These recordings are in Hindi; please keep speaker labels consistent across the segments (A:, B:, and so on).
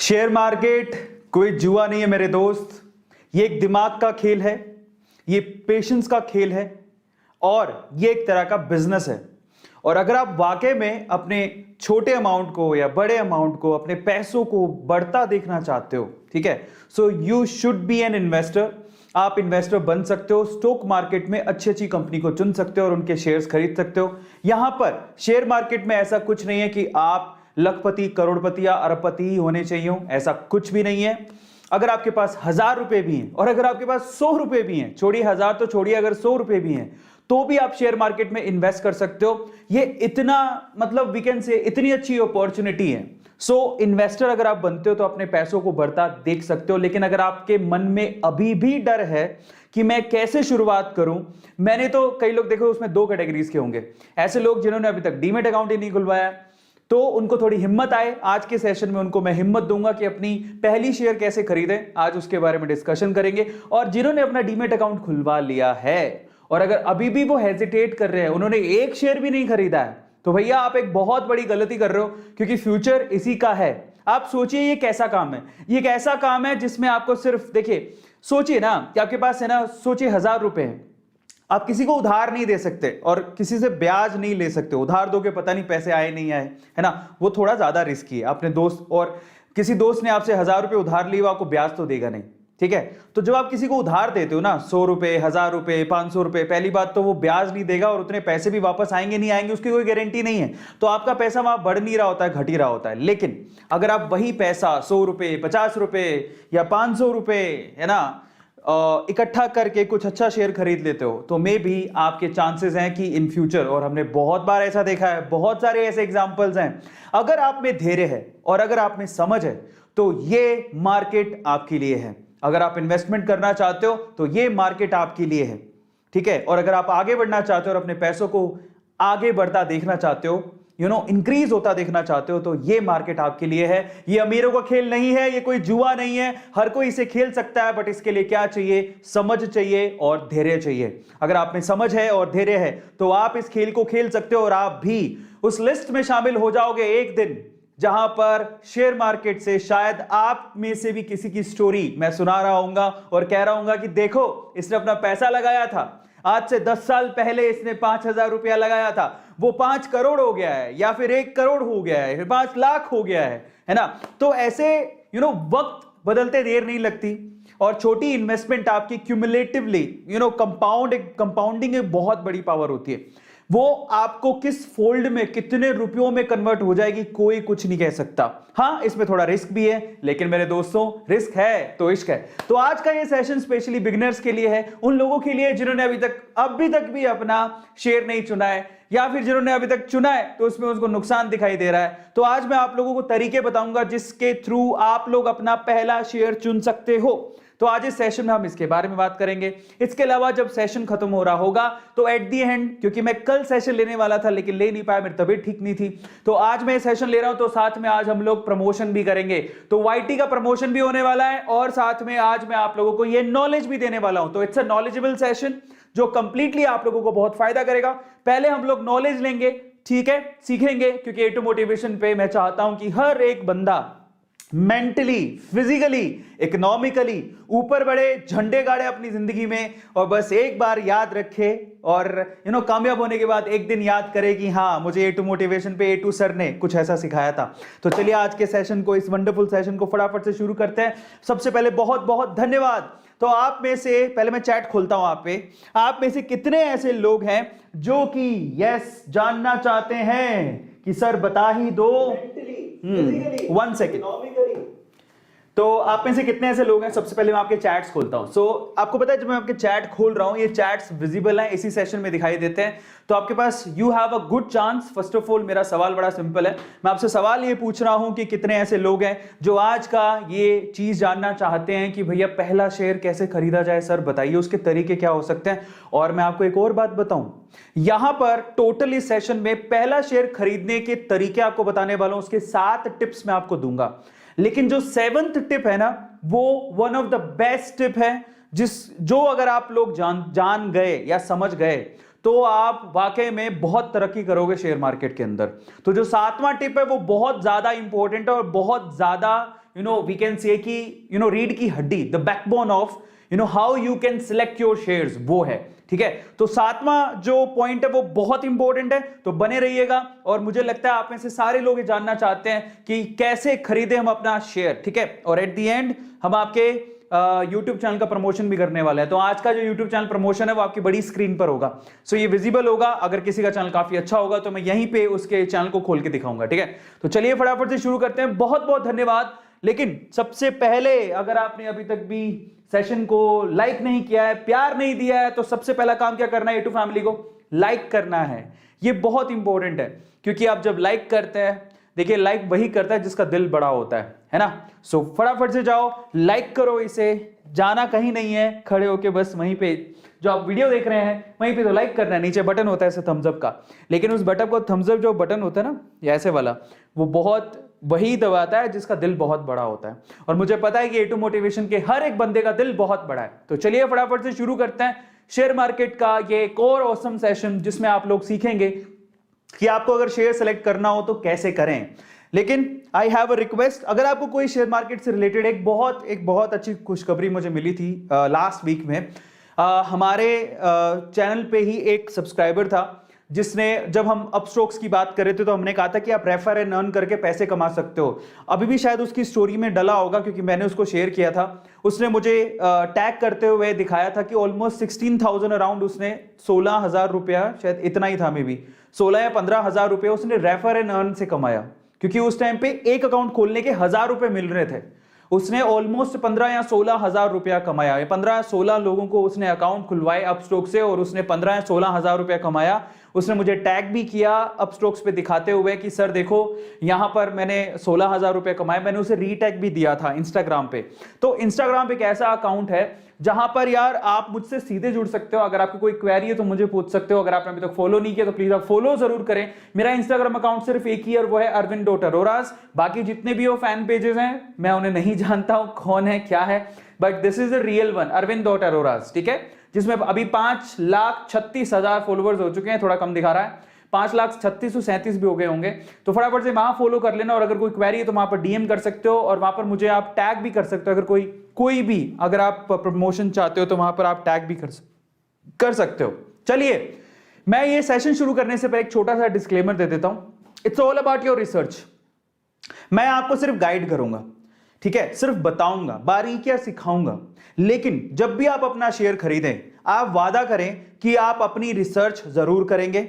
A: शेयर मार्केट कोई जुआ नहीं है मेरे दोस्त। ये एक दिमाग का खेल है, ये पेशेंस का खेल है और ये एक तरह का बिजनेस है। और अगर आप वाकई में अपने छोटे अमाउंट को या बड़े अमाउंट को, अपने पैसों को बढ़ता देखना चाहते हो, ठीक है, so you should be an investor. आप इन्वेस्टर बन सकते हो, स्टॉक मार्केट में अच्छी अच्छी कंपनी को चुन सकते हो और उनके शेयर्स खरीद सकते हो। यहां पर शेयर मार्केट में ऐसा कुछ नहीं है कि आप लखपति, करोड़पति या अरबपति ही होने चाहिए, ऐसा कुछ भी नहीं है। अगर आपके पास 1000 रुपए भी हैं और अगर आपके पास 100 रुपए भी हैं, छोड़िए 1000 तो छोड़िए, अगर 100 रुपए भी हैं तो भी आप शेयर मार्केट में इन्वेस्ट कर सकते हो। ये इतना मतलब वी कैन से इतनी अच्छी अपॉर्चुनिटी है। सो इन्वेस्टर अगर आप बनते हो तो अपने पैसों को बढ़ता देख सकते हो। लेकिन अगर आपके मन में अभी भी डर है कि मैं कैसे शुरुआत करूं, मैंने तो कई लोग देखो उसमें 2 कैटेगरीज के होंगे। ऐसे लोग जिन्होंने अभी तक डीमैट अकाउंट ही नहीं खुलवाया, तो उनको थोड़ी हिम्मत आए। आज के सेशन में उनको मैं हिम्मत दूंगा कि अपनी पहली शेयर कैसे खरीदें, आज उसके बारे में डिस्कशन करेंगे। और जिन्होंने अपना डीमैट अकाउंट खुलवा लिया है और अगर अभी भी वो हेजिटेट कर रहे हैं, उन्होंने एक शेयर भी नहीं खरीदा है, तो भैया आप एक बहुत बड़ी गलती कर रहे हो, क्योंकि फ्यूचर इसी का है। आप सोचिए ये कैसा काम है, ये एक ऐसा काम है जिसमें आपको सिर्फ देखिए, सोचिए ना कि आपके पास है ना, सोचिए 1000 रुपए हैं, आप किसी को उधार नहीं दे सकते और किसी से ब्याज नहीं ले सकते। उधार दोगे पता नहीं पैसे आए नहीं आए, है ना, वो थोड़ा ज्यादा रिस्की है। अपने दोस्त और किसी दोस्त ने आपसे 1000 रुपए उधार लिए, वो आपको ब्याज तो देगा नहीं, ठीक है। तो जब आप किसी को उधार देते हो ना, 100 रुपए, 1000 रुपए, 500 रुपए, पहली बात तो वो ब्याज नहीं देगा और उतने पैसे भी वापस आएंगे नहीं आएंगे उसकी कोई गारंटी नहीं है। तो आपका पैसा वहां बढ़ नहीं रहा होता है, घट ही रहा होता है। लेकिन अगर आप वही पैसा 100 रुपए, 50 रुपए या 500 रुपए, है ना, इकट्ठा करके कुछ अच्छा शेयर खरीद लेते हो, तो मे भी आपके चांसेस हैं कि इन फ्यूचर, और हमने बहुत बार ऐसा देखा है, बहुत सारे ऐसे एग्जांपल्स हैं, अगर आप में धैर्य है और अगर आप में समझ है तो ये मार्केट आपके लिए है। अगर आप इन्वेस्टमेंट करना चाहते हो तो ये मार्केट आपके लिए है, ठीक है। और अगर आप आगे बढ़ना चाहते हो और अपने पैसों को आगे बढ़ता देखना चाहते हो, इंक्रीज होता देखना चाहते हो, तो ये मार्केट आपके लिए है। ये अमीरों का खेल नहीं है, ये कोई जुआ नहीं है, हर कोई इसे खेल सकता है। बट इसके लिए क्या चाहिए? समझ चाहिए और धैर्य चाहिए। अगर आप में समझ है और धैर्य है तो आप इस खेल को खेल सकते हो और आप भी उस लिस्ट में शामिल हो जाओगे एक दिन, जहां पर शेयर मार्केट से शायद आप में से भी किसी की स्टोरी मैं सुना रहा हूंगा और कह रहा हूंगा कि देखो, इसने अपना पैसा लगाया था, आज से 10 साल पहले इसने 5000 रुपया लगाया था, वो 5 करोड़ हो गया है, या फिर 1 करोड़ हो गया है, 5 लाख हो गया है ना। तो ऐसे वक्त बदलते देर नहीं लगती और छोटी इन्वेस्टमेंट आपकी क्यूमुलेटिवली कंपाउंडिंग एक बहुत बड़ी पावर होती है। वो आपको किस फोल्ड में, कितने रुपयों में कन्वर्ट हो जाएगी, कोई कुछ नहीं कह सकता। हां, इसमें थोड़ा रिस्क भी है, लेकिन मेरे दोस्तों, रिस्क है तो इश्क है। तो आज का ये सेशन स्पेशली बिगिनर्स के लिए है, उन लोगों के लिए जिन्होंने अभी तक भी अपना शेयर नहीं चुना है, या फिर जिन्होंने अभी तक चुना है तो उसमें उसको नुकसान दिखाई दे रहा है। तो आज मैं आप लोगों को तरीके बताऊंगा जिसके थ्रू आप लोग अपना पहला शेयर चुन सकते हो। तो आज इस सेशन में हम इसके बारे में बात करेंगे। इसके अलावा जब सेशन खत्म हो रहा होगा तो एट दी एंड, क्योंकि मैं कल सेशन लेने वाला था लेकिन ले नहीं पाया, मेरी तबीयत ठीक नहीं थी, तो आज मैं सेशन ले रहा हूं। तो साथ में आज हम लोग प्रमोशन भी करेंगे, तो वाईटी का प्रमोशन भी होने वाला है और साथ में आज मैं आप लोगों को ये नॉलेज भी देने वाला हूं। तो इट्स अ नॉलेजेबल सेशन जो कंप्लीटली आप लोगों को बहुत फायदा करेगा। पहले हम लोग नॉलेज लेंगे, ठीक है, सीखेंगे, क्योंकि A2 मोटिवेशन पे मैं चाहता हूं कि हर एक बंदा मेंटली, फिजिकली, इकोनॉमिकली ऊपर बढ़े, झंडे गाड़े अपनी जिंदगी में, और बस एक बार याद रखे और कामयाब होने के बाद एक दिन याद करे कि हाँ, मुझे A2 मोटिवेशन पे A2 सर ने कुछ ऐसा सिखाया था। तो चलिए आज के सेशन को, इस वंडरफुल सेशन को फटाफट से शुरू करते हैं। सबसे पहले बहुत बहुत धन्यवाद। तो आप में से, पहले मैं चैट खोलता हूं आप में से कितने ऐसे लोग हैं जो कि यस जानना चाहते हैं कि सर बता ही दो, 1 सेकेंड। तो आप में से कितने ऐसे लोग हैं? सबसे पहले मैं आपके चैट्स खोलता हूं। सो आपको पता है, जब मैं आपके चैट खोल रहा हूं, ये चैट्स विजिबल हैं, इसी सेशन में दिखाई देते हैं। तो आपके पास you have a good chance. First of all मेरा सवाल बड़ा सिंपल है, मैं आपसे सवाल ये पूछ रहा हूं कि कितने ऐसे लोग हैं जो आज का ये चीज जानना चाहते हैं कि भैया पहला शेयर कैसे खरीदा जाए, सर बताइए उसके तरीके क्या हो सकते हैं। और मैं आपको एक और बात बताऊं, यहां पर टोटल इस सेशन में पहला शेयर खरीदने के तरीके आपको बताने वाला हूं, उसके 7 टिप्स मैं आपको दूंगा। लेकिन जो 7th टिप है ना, वो one of the best tip है, जो अगर आप लोग जान गए या समझ गए तो आप वाकई में बहुत तरक्की करोगे शेयर मार्केट के अंदर। तो जो 7वां टिप है वो बहुत ज्यादा इंपॉर्टेंट है और बहुत ज्यादा वी कैन से कि रीढ़ की हड्डी, the backbone of how you can select your shares, वो है। ठीक है, तो सातवां जो पॉइंट है वो बहुत इंपॉर्टेंट है, तो बने रहिएगा। और मुझे लगता है आप में से सारे लोग ये जानना चाहते हैं कि कैसे खरीदे हम अपना शेयर। ठीक है, और एट द एंड हम आपके YouTube चैनल का प्रमोशन भी करने वाला है। तो आज का जो YouTube चैनल प्रमोशन है वो आपकी बड़ी स्क्रीन पर होगा, सो ये विजिबल होगा। अगर किसी का चैनल काफी अच्छा होगा तो मैं यहीं पे उसके चैनल को खोल के दिखाऊंगा। ठीक है, तो चलिए फटाफट से शुरू करते हैं। बहुत बहुत धन्यवाद। लेकिन सबसे पहले अगर आपने अभी तक भी सेशन को लाइक नहीं किया है, प्यार नहीं दिया है, तो सबसे पहला काम क्या करना है, A2 फैमिली को लाइक करना है। ये बहुत इंपॉर्टेंट है, क्योंकि आप जब लाइक करते हैं, देखिए लाइक वही करता है जिसका दिल बड़ा होता है ना। सो फटाफट से जाओ, लाइक करो, इसे जाना कहीं नहीं है, खड़े होके बस वहीं पे जो आप वीडियो देख रहे हैं वहीं पे तो लाइक करना है। नीचे बटन होता है ऐसे थम्स अप का, लेकिन उस बटन को, थम्स अप जो बटन होता है ना, ये ऐसे वाला, वो बहुत वही दबाता है जिसका दिल बहुत बड़ा होता है। और मुझे पता है कि A2 मोटिवेशन के हर एक बंदे का दिल बहुत बड़ा है। तो चलिए फटाफट से शुरू करते हैं शेयर मार्केट का ये एक और ऑसम सेशन, जिसमें आप लोग सीखेंगे कि आपको अगर शेयर सेलेक्ट करना हो तो कैसे करें। लेकिन आई हैव अ रिक्वेस्ट, अगर आपको कोई शेयर मार्केट से रिलेटेड एक बहुत अच्छी खुशखबरी मुझे मिली थी लास्ट वीक में। हमारे चैनल पे ही एक सब्सक्राइबर था जिसने, जब हम अपस्टॉक्स की बात कर रहे थे तो हमने कहा था कि आप रेफर एंड अर्न करके पैसे कमा सकते हो। अभी भी शायद उसकी स्टोरी में डला होगा, क्योंकि मैंने उसको शेयर किया था। उसने मुझे टैग करते हुए दिखाया था कि ऑलमोस्ट 16,000 अराउंड उसने 16,000 रुपया, शायद इतना ही था, मे बी 16 या 15,000 रुपया उसने रेफर एंड अर्न से कमाया। क्योंकि उस टाइम पे एक अकाउंट खोलने के 1,000 रुपए मिल रहे थे। उसने ऑलमोस्ट 15 या 16,000 रुपया कमाया। 15 या 16 लोगों को उसने अकाउंट खुलवाए अपस्टॉक से, और उसने 15 या 16,000 रुपया कमाया। उसने मुझे टैग भी किया अपस्टॉक्स पे दिखाते हुए कि सर देखो यहां पर मैंने 16,000 रुपया कमाए। मैंने उसे रीटैग भी दिया था इंस्टाग्राम पे। तो इंस्टाग्राम पे एक ऐसा अकाउंट है जहां पर यार आप मुझसे सीधे जुड़ सकते हो। अगर आपकी कोई क्वेरी है तो मुझे पूछ सकते हो। अगर आपने अभी तक फॉलो नहीं किया तो प्लीज आप फॉलो जरूर करें। मेरा इंस्टाग्राम अकाउंट सिर्फ एक ही है, और वो है arvind.aroras। बाकी जितने भी वो फैन पेजेस हैं मैं उन्हें नहीं जानता हूं कौन है क्या है, but this is the real one, arvind.aroras। ठीक है, जिसमें अभी 5,36,000 फॉलोवर्स हो चुके हैं। थोड़ा कम दिखा रहा है, 5,36,37 भी हो गए होंगे। तो फटाफट से वहां फॉलो कर लेना। और अगर कोई क्वेरी है तो वहां पर डीएम कर सकते हो, और वहां पर मुझे आप टैग भी कर सकते हो। अगर कोई भी अगर आप प्रमोशन चाहते हो तो वहां पर आप टैग भी कर सकते हो। चलिए, मैं ये सेशन शुरू करने से पहले एक छोटा सा डिस्क्लेमर दे देता हूं। It's all about your research. मैं आपको सिर्फ गाइड करूंगा, ठीक है, सिर्फ बताऊंगा, बारीकियां सिखाऊंगा। लेकिन जब भी आप अपना शेयर खरीदें, आप वादा करें कि आप अपनी रिसर्च जरूर करेंगे।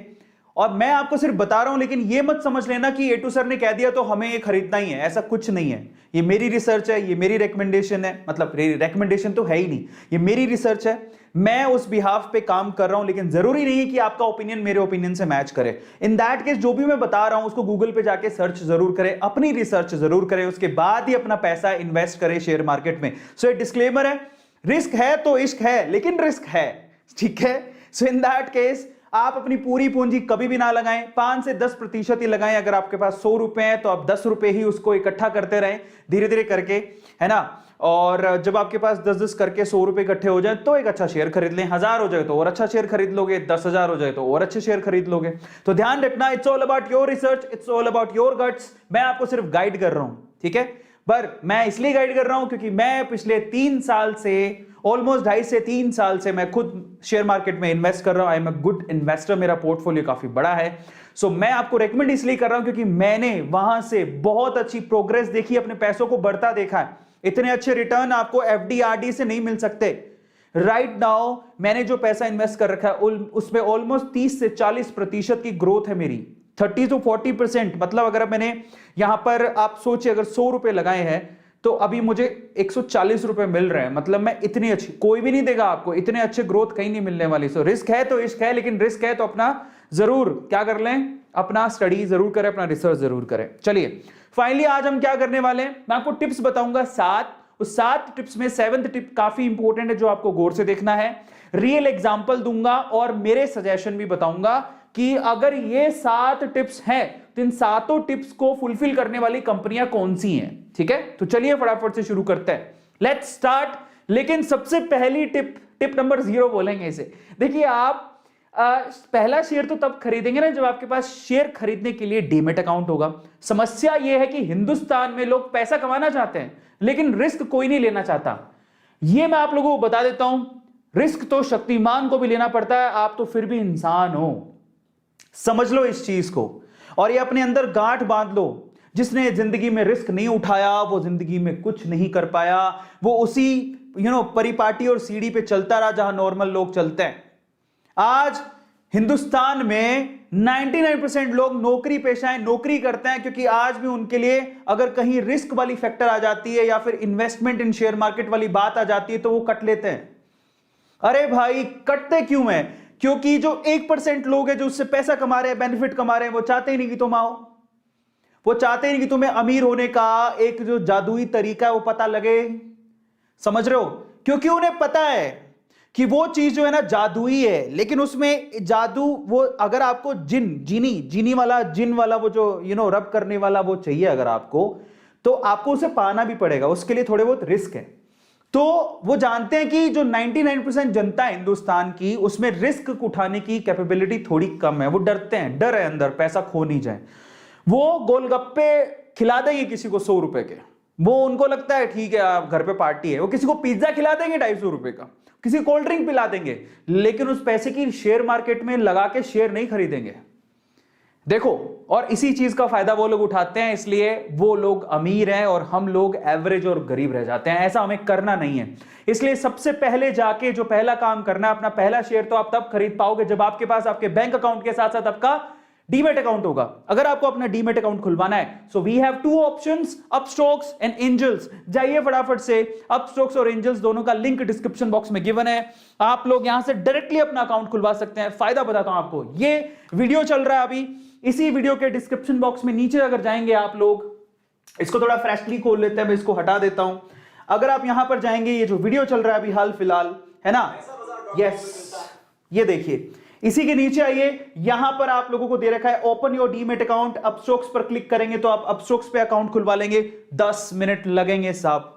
A: और मैं आपको सिर्फ बता रहा हूं, लेकिन ये मत समझ लेना कि A2 सर ने कह दिया तो हमें ये खरीदना ही है। ऐसा कुछ नहीं है। ये मेरी रिसर्च है, ये मेरी रिकमेंडेशन है, मतलब रिकमेंडेशन तो है ही नहीं, ये मेरी रिसर्च है। मैं उस बिहाफ पे काम कर रहा हूं, लेकिन जरूरी नहीं है कि आपका ओपिनियन मेरे ओपिनियन से मैच करे। इन दैट केस जो भी मैं बता रहा हूं उसको गूगल पे जाके सर्च जरूर करें, अपनी रिसर्च जरूर करें, उसके बाद ही अपना पैसा इन्वेस्ट करें शेयर मार्केट में। सो ये डिस्क्लेमर है, रिस्क है तो इश्क है, लेकिन रिस्क है, ठीक है। सो इन दैट केस आप अपनी पूरी पूंजी कभी भी ना लगाएं, 5 से 10% ही लगाएं। अगर आपके पास 100 रुपए हैं तो आप 10 रुपए ही उसको इकट्ठा करते रहें, धीरे धीरे करके, है ना। और जब आपके पास 10-10 करके 100 रुपए इकट्ठे हो जाए तो एक अच्छा शेयर खरीद लें। 1000 हो जाए तो और अच्छा शेयर खरीद लोगे, 10,000 हो जाए तो और अच्छे शेयर खरीद लोगे। तो ध्यान रखना, it's all about your research, it's all about your guts. मैं आपको सिर्फ गाइड कर रहा हूं, ठीक है। पर मैं इसलिए गाइड कर रहा हूं क्योंकि मैं पिछले 3 साल से, ऑलमोस्ट 2.5 से 3 साल से मैं खुद शेयर मार्केट में इन्वेस्ट कर रहा हूं। I am a good investor, मेरा पोर्टफोलियो काफी बड़ा है। सो मैं आपको रेकमेंड इसलिए कर रहा हूं क्योंकि मैंने वहां से बहुत अच्छी प्रोग्रेस देखी, अपने पैसों को बढ़ता देखा है। इतने अच्छे रिटर्न आपको एफडी आरडी से नहीं मिल सकते। राइट नाउ मैंने जो पैसा इन्वेस्ट कर रखा है उसमें ऑलमोस्ट 30 से 40% की ग्रोथ है मेरी, 30 to 40%। मतलब अगर मैंने यहां पर, आप सोचिए, अगर 100 रुपए लगाए हैं तो अभी मुझे 140 रुपए मिल रहे हैं। मतलब मैं इतनी अच्छी, कोई भी नहीं देगा आपको, इतने अच्छे ग्रोथ कहीं नहीं मिलने वाली। सो रिस्क है तो इश्क है, लेकिन रिस्क है तो अपना जरूर क्या कर लें, अपना स्टडी जरूर करें, अपना रिसर्च जरूर करें। चलिए फाइनली आज हम क्या करने वाले हैं, मैं आपको टिप्स बताऊंगा 7। उस 7 टिप्स में 7th टिप काफी इंपॉर्टेंट है जो आपको गौर से देखना है। रियल एग्जांपल दूंगा और मेरे सजेशन भी बताऊंगा कि अगर ये 7 टिप्स हैं तो इन 7 टिप्स को फुलफिल करने वाली कंपनियां कौन सी हैं, ठीक है। तो चलिए फटाफट से शुरू करते हैं, लेट्स स्टार्ट। लेकिन सबसे पहली टिप नंबर 0 बोलेंगे इसे। देखिए पहला शेयर तो तब खरीदेंगे ना जब आपके पास शेयर खरीदने के लिए डीमेट अकाउंट होगा। समस्या यह है कि हिंदुस्तान में लोग पैसा कमाना चाहते हैं लेकिन रिस्क कोई नहीं लेना चाहता। यह मैं आप लोगों को बता देता हूं, रिस्क तो शक्तिमान को भी लेना पड़ता है, आप तो फिर भी इंसान हो। समझ लो इस चीज को और ये अपने अंदर गांठ बांध लो। जिसने जिंदगी में रिस्क नहीं उठाया वो जिंदगी में कुछ नहीं कर पाया। वो उसी परिपाटी और सीढ़ी पे चलता रहा जहां नॉर्मल लोग चलते हैं। आज हिंदुस्तान में 99% लोग नौकरी पेशा नौकरी करते हैं क्योंकि आज भी उनके लिए अगर कहीं रिस्क वाली फैक्टर आ जाती है या फिर इन्वेस्टमेंट इन शेयर मार्केट वाली बात आ जाती है तो वो कट लेते हैं। अरे भाई कटते क्यों हैं? क्योंकि जो 1% लोग हैं जो उससे पैसा कमा रहे हैं, बेनिफिट कमा रहे हैं, वो चाहते ही नहीं कि तुम आओ। वो चाहते ही नहीं कि तुम्हें अमीर होने का एक जो जादुई तरीका है वो पता लगे। समझ रहे हो? क्योंकि उन्हें पता है कि वो चीज जो है ना जादुई है, लेकिन उसमें जादू वो अगर आपको जिन वाला वो जो रब करने वाला वो चाहिए अगर आपको, तो आपको उसे पाना भी पड़ेगा, उसके लिए थोड़े बहुत रिस्क है। तो वो जानते हैं कि जो 99% जनता है हिंदुस्तान की उसमें रिस्क उठाने की कैपेबिलिटी थोड़ी कम है। वो डरते हैं, डर है अंदर, पैसा खो नहीं जाए। वो गोलगप्पे खिला देंगे किसी को 100 रुपए के, वो उनको लगता है ठीक है आप घर पे पार्टी है। वो किसी को पिज्जा खिला देंगे 250 रुपए का, किसी कोल्ड ड्रिंक पिला देंगे, लेकिन उस पैसे की शेयर मार्केट में लगा के शेयर नहीं खरीदेंगे। देखो, और इसी चीज का फायदा वो लोग उठाते हैं, इसलिए वो लोग अमीर हैं और हम लोग एवरेज और गरीब रह जाते हैं। ऐसा हमें करना नहीं है। इसलिए सबसे पहले जाके जो पहला काम करना है, अपना पहला शेयर तो आप तब खरीद पाओगे जब आपके पास आपके बैंक अकाउंट के साथ साथ आपका डीमेट अकाउंट होगा। अगर आपको अपना डीमेट अकाउंट खुलवाना है, so we have 2 options, Upstox and Angels. जाइए फटाफट से, अपस्टॉक्स और एंजल्स दोनों का लिंक डिस्क्रिप्शन बॉक्स में गिवन है। आप लोग यहां से डायरेक्टली अपना अकाउंट खुलवा सकते हैं। फायदा बताता हूं आपको, ये वीडियो चल रहा है अभी, इसी वीडियो के डिस्क्रिप्शन बॉक्स में नीचे अगर जाएंगे आप लोग, इसको थोड़ा फ्रेशली खोल लेते हैं, मैं इसको हटा देता हूं। अगर आप यहां पर जाएंगे, ये जो वीडियो चल रहा है अभी हाल फिलहाल है ना, यस, ये देखिए, इसी के नीचे आइए, यहां पर आप लोगों को दे रखा है open your demat account. Upstox पर क्लिक करेंगे तो आप अपस्टॉक्स पे अकाउंट खुलवा लेंगे। 10 मिनट लगेंगे साहब,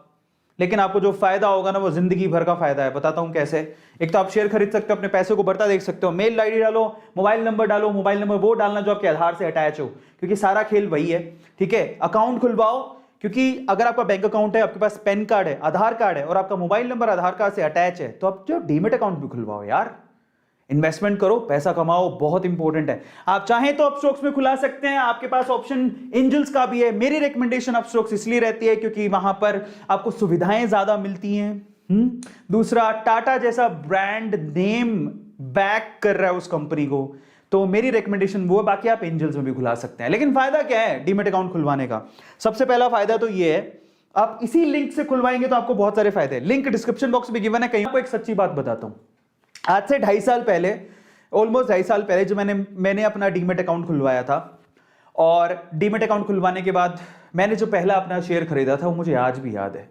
A: लेकिन आपको जो फायदा होगा ना वो जिंदगी भर का फायदा है। बताता हूं कैसे। एक तो आप शेयर खरीद सकते हो, अपने पैसे को बढ़ता देख सकते हो। मेल आईडी डालो, मोबाइल नंबर डालो, मोबाइल नंबर वो डालना जो आपके आधार से अटैच हो, क्योंकि सारा खेल वही है। ठीक है, अकाउंट खुलवाओ, क्योंकि अगर आपका बैंक अकाउंट है, आपके पास पैन कार्ड है, आधार कार्ड है और आपका मोबाइल नंबर आधार कार्ड से अटैच है, तो आप जो डीमेट अकाउंट भी खुलवाओ यार। इन्वेस्टमेंट करो, पैसा कमाओ, बहुत इंपॉर्टेंट है। आप चाहें तो अपस्टॉक्स में खुला सकते हैं, आपके पास ऑप्शन एंजल्स का भी है। मेरी रिकमेंडेशन अपस्टॉक्स इसलिए रहती है क्योंकि वहां पर आपको सुविधाएं ज्यादा मिलती हैं। दूसरा, टाटा जैसा ब्रांड नेम बैक कर रहा है उस कंपनी को, तो मेरी रिकमेंडेशन वो है। बाकी आप एंजल्स में भी खुला सकते हैं। लेकिन फायदा क्या है डीमेट अकाउंट खुलवाने का? सबसे पहला फायदा तो ये है, आप इसी लिंक से खुलवाएंगे तो आपको बहुत सारे फायदे हैं। लिंक डिस्क्रिप्शन बॉक्स में गिवन है। कहीं आपको एक सच्ची बात बताता हूं, आज से 2.5 साल पहले, ऑलमोस्ट 2.5 साल पहले, जो मैंने अपना डीमेट अकाउंट खुलवाया था, और डीमेट अकाउंट खुलवाने के बाद मैंने जो पहला अपना शेयर खरीदा था वो मुझे आज भी याद है।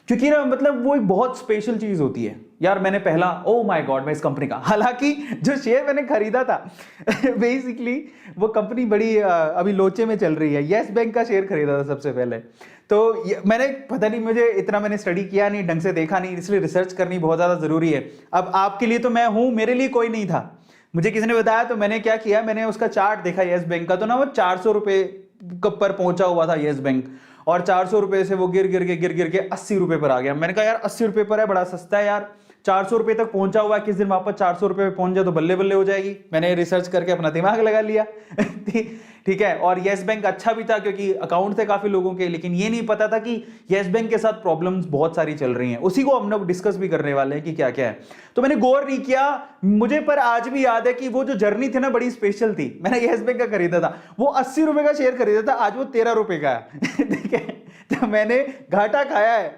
A: क्योंकि ना मतलब वो एक बहुत स्पेशल चीज होती है यार। मैंने पहला, ओ माय गॉड, मैं इस कंपनी का, हालांकि जो शेयर मैंने खरीदा था बेसिकली वो कंपनी बड़ी अभी लोचे में चल रही है। येस बैंक का शेयर खरीदा था सबसे पहले। तो मैंने पता नहीं, मुझे इतना मैंने स्टडी किया नहीं, ढंग से देखा नहीं, इसलिए रिसर्च करनी बहुत ज्यादा जरूरी है। अब आपके लिए तो मैं हूं, मेरे लिए कोई नहीं था। मुझे किसी ने बताया तो मैंने क्या किया, मैंने उसका चार्ट देखा येस बैंक का, तो ना वो 400 रुपए पर पहुंचा हुआ था येस बैंक, और 400 रुपए से वो गिर गिर के 80 रुपए पर आ गया। मैंने कहा यार 80 रुपए पर है, बड़ा सस्ता है यार। 400 रुपए तक पहुंचा हुआ है, किस दिन वापस 400 रुपए पे पहुंच जाए तो बल्ले बल्ले हो जाएगी। मैंने रिसर्च करके अपना दिमाग लगा लिया ठीक है। और येस बैंक अच्छा भी था क्योंकि अकाउंट थे काफी लोगों के, लेकिन ये नहीं पता था कि येस बैंक के साथ प्रॉब्लम्स बहुत सारी चल रही हैं। उसी को हम लोग डिस्कस भी करने वाले हैं कि क्या क्या है। तो मैंने गौर नहीं किया, मुझे पर आज भी याद है कि वो जो जर्नी थी ना बड़ी स्पेशल थी। मैंने येस बैंक का खरीदा था, वो 80 रुपए का शेयर खरीदा था, आज वो 13 रुपए का है ठीक है। तो मैंने घाटा खाया है।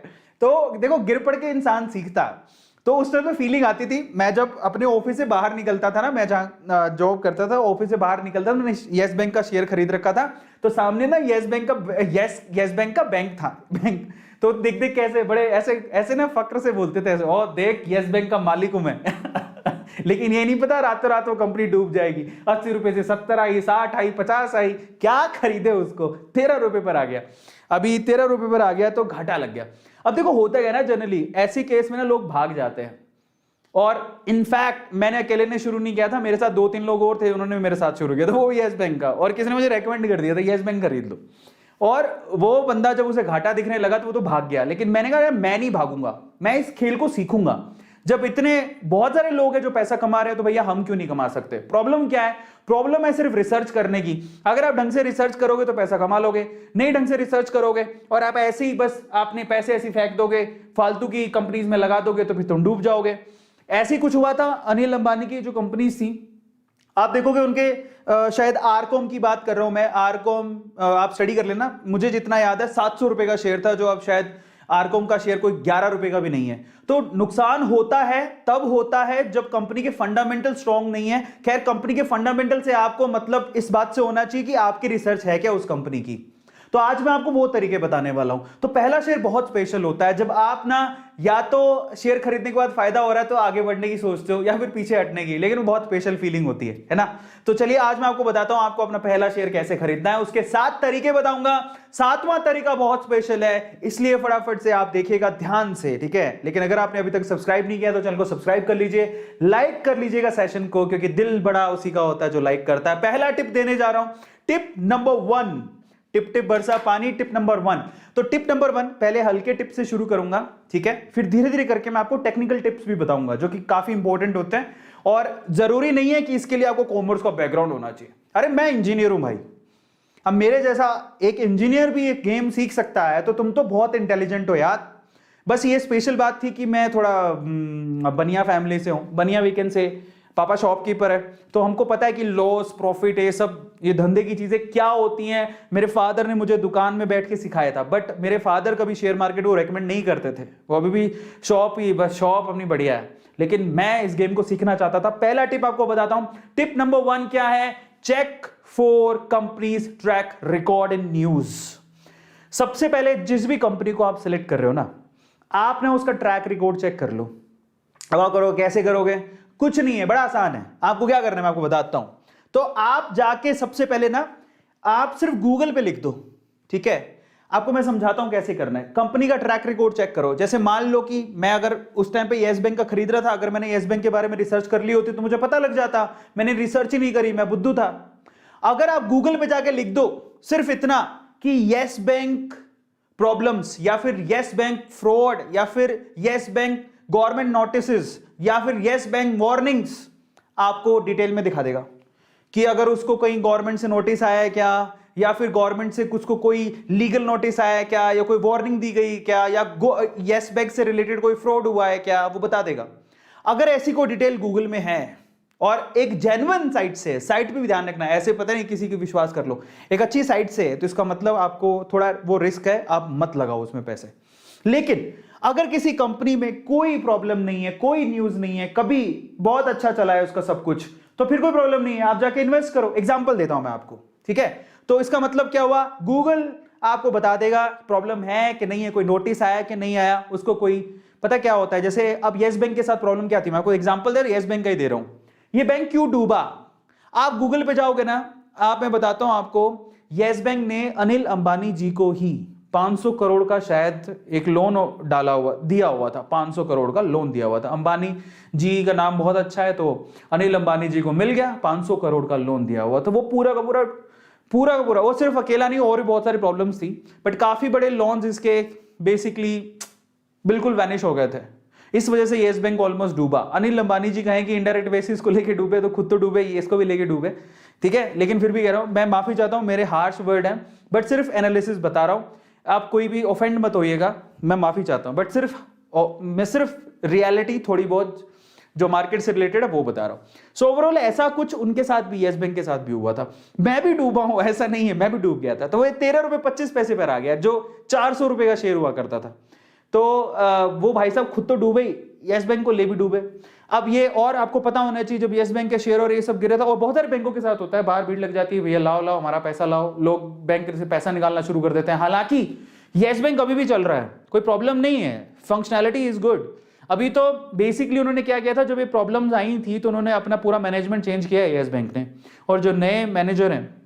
A: तो देखो, गिर पड़ के इंसान सीखता। तो उस टाइम में फीलिंग आती थी, मैं जब अपने ऑफिस से बाहर निकलता था ना, मैं जहां जॉब करता था, ऑफिस से बाहर निकलता था, मैंने येस बैंक का शेयर खरीद रखा था। तो सामने ना येस बैंक का बैंक था, बैंक। तो देख देख कैसे बड़े ऐसे ना फक्र से बोलते थे, ओ देख येस बैंक का मालिक हूं मैं लेकिन ये नहीं पता रातों रात वो कंपनी डूब जाएगी। 80 रुपए से 70 आई, 60 आई, 50 आई, क्या खरीदे उसको, 13 रुपए पर आ गया। अभी 13 रुपए पर आ गया तो घाटा लग गया। अब देखो होता है ना, जनरली ऐसी केस में ना लोग भाग जाते हैं। और इनफैक्ट मैंने अकेले ने शुरू नहीं किया था, मेरे साथ 2-3 लोग और थे, उन्होंने मेरे साथ शुरू किया था, वो येस बैंक का, और किसी ने मुझे रेकमेंड कर दिया था येस बैंक खरीद लो। और वो बंदा जब उसे घाटा दिखने लगा तो वो तो भाग गया, लेकिन मैंने कहा यार मैं नहीं भागूंगा, मैं इस खेल को सीखूंगा। जब इतने बहुत सारे लोग हैं जो पैसा कमा रहे हैं तो भैया हम क्यों नहीं कमा सकते? प्रॉब्लम क्या है? प्रॉब्लम है सिर्फ रिसर्च करने की। अगर आप ढंग से रिसर्च करोगे तो पैसा कमा लोगे, नहीं ढंग से रिसर्च करोगे और आप ऐसे ही बस आपने पैसे ऐसे फेंक दोगे, फालतू की कंपनीज में लगा दोगे तो फिर तुम डूब जाओगे। ऐसे ही कुछ हुआ था अनिल अंबानी की जो कंपनीज थी, आप देखोगे उनके शायद आरकॉम की बात कर रहा हूं मैं, आरकॉम आप स्टडी कर लेना, मुझे जितना याद है 700 रुपए का शेयर था, जो अब शायद आरकॉम का शेयर कोई 11 रुपए का भी नहीं है। तो नुकसान होता है तब होता है जब कंपनी के फंडामेंटल स्ट्रांग नहीं है। खैर कंपनी के फंडामेंटल से आपको मतलब इस बात से होना चाहिए कि आपकी रिसर्च है क्या उस कंपनी की। तो आज मैं आपको वो तरीके बताने वाला हूं। तो पहला शेयर बहुत स्पेशल होता है जब आप ना या तो शेयर खरीदने के बाद फायदा हो रहा है तो आगे बढ़ने की सोचते हो या फिर पीछे हटने की, लेकिन वो बहुत स्पेशल फीलिंग होती है ना। तो चलिए आज मैं आपको बताता हूं आपको अपना पहला शेयर कैसे खरीदना है, उसके 7 तरीके बताऊंगा। 7वां तरीका बहुत स्पेशल है, इसलिए फटाफट से आप देखिएगा ध्यान से, ठीक है। लेकिन अगर आपने अभी तक सब्सक्राइब नहीं किया तो चैनल को सब्सक्राइब कर लीजिए, लाइक कर लीजिएगा सेशन को, क्योंकि दिल बड़ा उसी का होता है जो लाइक करता है। पहला टिप देने जा रहा हूं, टिप नंबर 1, टिप टिप बरसा पानी, टिप नंबर 1। तो टिप नंबर 1 पहले हल्के टिप से शुरू करूंगा, ठीक है, फिर धीरे धीरे करके मैं आपको टेक्निकल टिप्स भी बताऊंगा जो कि काफी इंपॉर्टेंट होते हैं। और जरूरी नहीं है कि इसके लिए आपको कॉमर्स का बैकग्राउंड होना चाहिए। अरे मैं इंजीनियर हूं भाई, अब मेरे जैसा एक इंजीनियर भी एक गेम सीख सकता है, तो तुम तो बहुत इंटेलिजेंट हो यार। बस ये स्पेशल बात थी कि मैं थोड़ा बनिया फैमिली से हूं, बनिया वीकेंड से, पापा शॉपकीपर है, तो हमको पता है कि लॉस प्रॉफिट ये सब ये धंधे की चीजें क्या होती हैं। मेरे फादर ने मुझे दुकान में बैठ के सिखाया था, बट मेरे फादर कभी शेयर मार्केट को रेकमेंड नहीं करते थे, वो अभी भी शॉप ही, बस शॉप अपनी बढ़िया है, लेकिन मैं इस गेम को सीखना चाहता था। पहला टिप आपको बताता हूं, टिप नंबर 1 क्या है? Check for companies track record in news. सबसे पहले जिस भी कंपनी को आप सिलेक्ट कर रहे हो ना, आपने उसका ट्रैक रिकॉर्ड चेक कर लो। अब आप करो, कैसे करोगे? कुछ नहीं है, बड़ा आसान है। आपको क्या करना है मैं आपको बताता हूं। तो आप जाके सबसे पहले ना आप सिर्फ गूगल पे लिख दो, ठीक है। आपको मैं समझाता हूं कैसे करना है। कंपनी का ट्रैक रिकॉर्ड चेक करो। जैसे मान लो कि मैं अगर उस टाइम पे येस बैंक का खरीद रहा था, अगर मैंने येस बैंक के बारे में रिसर्च कर ली होती तो मुझे पता लग जाता। मैंने रिसर्च ही नहीं करी, मैं बुद्धू था। अगर आप गूगल पे जाके लिख दो सिर्फ इतना कि येस बैंक प्रॉब्लम्स या फिर येस बैंक फ्रॉड या फिर येस बैंक गवर्नमेंट नोटिसेस या फिर येस बैंक वार्निंग्स, आपको डिटेल में दिखा देगा कि अगर उसको कहीं गवर्नमेंट से नोटिस आया है क्या, या फिर गवर्नमेंट से कुछ को कोई लीगल नोटिस आया है क्या, या कोई वार्निंग दी गई क्या, या येस बैंक से रिलेटेड कोई फ्रॉड हुआ है क्या, वो बता देगा। अगर ऐसी कोई डिटेल गूगल में है और एक जेन्युइन साइट से, साइट पे भी ध्यान रखना है, ऐसे पता नहीं किसी की विश्वास कर लो, एक अच्छी साइट से है तो इसका मतलब आपको थोड़ा वो रिस्क है, आप मत लगाओ उसमें पैसे। लेकिन अगर किसी कंपनी में कोई प्रॉब्लम नहीं है, कोई न्यूज नहीं है, कभी बहुत अच्छा चला है उसका सब कुछ, तो फिर कोई प्रॉब्लम नहीं है, आप जाके इन्वेस्ट करो। एग्जांपल देता हूं मैं आपको, ठीक है। तो इसका मतलब क्या हुआ? गूगल आपको बता देगा प्रॉब्लम है कि नहीं है, कोई नोटिस आया कि नहीं आया, उसको कोई पता क्या होता है। जैसे अब येस बैंक के साथ प्रॉब्लम क्या थी, मैं आपको एग्जांपल दे रहा हूं, येस बैंक का ही दे रहा हूं। ये बैंक क्यों डूबा? आप गूगल पे जाओगे ना, आप मैं बताता हूं आपको, येस बैंक ने अनिल अंबानी जी को ही 500 करोड़ का शायद एक लोन दिया हुआ था, 500 करोड़ का लोन दिया हुआ था। अंबानी जी का नाम बहुत अच्छा है तो अनिल अंबानी जी को मिल गया 500 करोड़ का लोन दिया हुआ। तो वो पूरा का पूरा वो सिर्फ अकेला नहीं, और भी बहुत सारी प्रॉब्लम्स थी, बट काफी बड़े लोन्स इसके बेसिकली बिल्कुल वैनिश हो गए थे। इस वजह से येस बैंक ऑलमोस्ट डूबा। अनिल अंबानी जी कहें कि इनडायरेक्ट बेसिस को लेके डूबे, तो खुद तो डूबे, इसको भी लेके डूबे, ठीक है। लेकिन फिर भी कह रहा हूं, मैं माफी चाहता हूं, मेरे हार्श वर्ड हैं, बट सिर्फ एनालिसिस बता रहा हूं, आप कोई भी ऑफेंड मत होइएगा, मैं माफी चाहता हूं, बट मैं सिर्फ रियलिटी थोड़ी बहुत जो मार्केट से रिलेटेड है वो बता रहा हूं। सो ओवरऑल ऐसा कुछ उनके साथ भी, येस बैंक के साथ भी हुआ था। मैं भी डूबा हूं, ऐसा नहीं है, मैं भी डूब गया था। तो वो 13 रुपए 25 पैसे पर आ गया, जो 400 रुपए का शेयर हुआ करता था। तो वो भाई साहब खुद तो डूबे, येस बैंक को ले भी डूबे। अब ये और आपको पता होना चाहिए, जब येस बैंक के शेयर और ये सब गिरे था, और बहुत सारे बैंकों के साथ होता है, बाहर भीड़ लग जाती है, भैया लाओ लाओ हमारा पैसा लाओ, लोग बैंक से पैसा निकालना शुरू कर देते हैं। हालांकि येस बैंक अभी भी चल रहा है, कोई प्रॉब्लम नहीं है, फंक्शनैलिटी इज गुड। अभी तो बेसिकली उन्होंने क्या किया था, जब ये प्रॉब्लम्स आई थी तो उन्होंने अपना पूरा मैनेजमेंट चेंज किया है येस बैंक ने, और जो नए मैनेजर हैं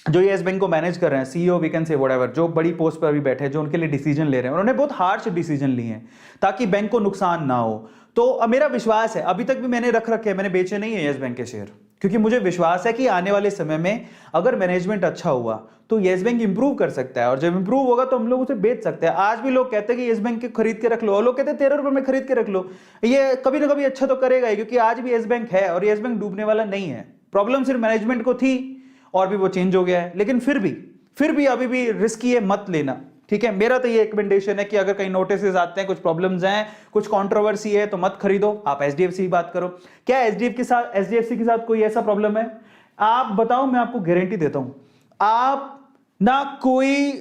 A: जो येस बैंक को मैनेज कर रहे हैं, CEO we can say whatever, जो बड़ी पोस्ट पर भी बैठे हैं, जो उनके लिए डिसीजन ले रहे हैं, उन्होंने बहुत हार्श डिसीजन लिए हैं ताकि बैंक को नुकसान ना हो। तो मेरा विश्वास है, अभी तक भी मैंने रख रखे हैं, मैंने बेचे नहीं है यस बैंक के शेयर, क्योंकि मुझे विश्वास है कि आने वाले समय में अगर मैनेजमेंट अच्छा हुआ तो यस बैंक इंप्रूव कर सकता है, और जब इंप्रूव होगा तो हम लोग उसे बेच सकते हैं। आज भी लोग कहते हैं कि यस बैंक के खरीद के रख लो, और लोग कहते हैं 13 रुपए में खरीद के रख लो, ये कभी ना कभी अच्छा तो करेगा ही, क्योंकि आज भी यस बैंक है और यस बैंक डूबने वाला नहीं है। प्रॉब्लम सिर्फ मैनेजमेंट को थी और भी वो चेंज हो गया है, लेकिन फिर भी अभी भी रिस्की है, मत लेना, ठीक है। मेरा तो ये रिकमेंडेशन है कि अगर कहीं नोटिस आते हैं, कुछ प्रॉब्लम्स हैं, कुछ कंट्रोवर्सी है, तो मत खरीदो, आप एचडीएफसी की बात करो। क्या एचडीएफसी के साथ कोई ऐसा प्रॉब्लम है? आप बताओ, मैं आपको गारंटी देता हूं, आप ना कोई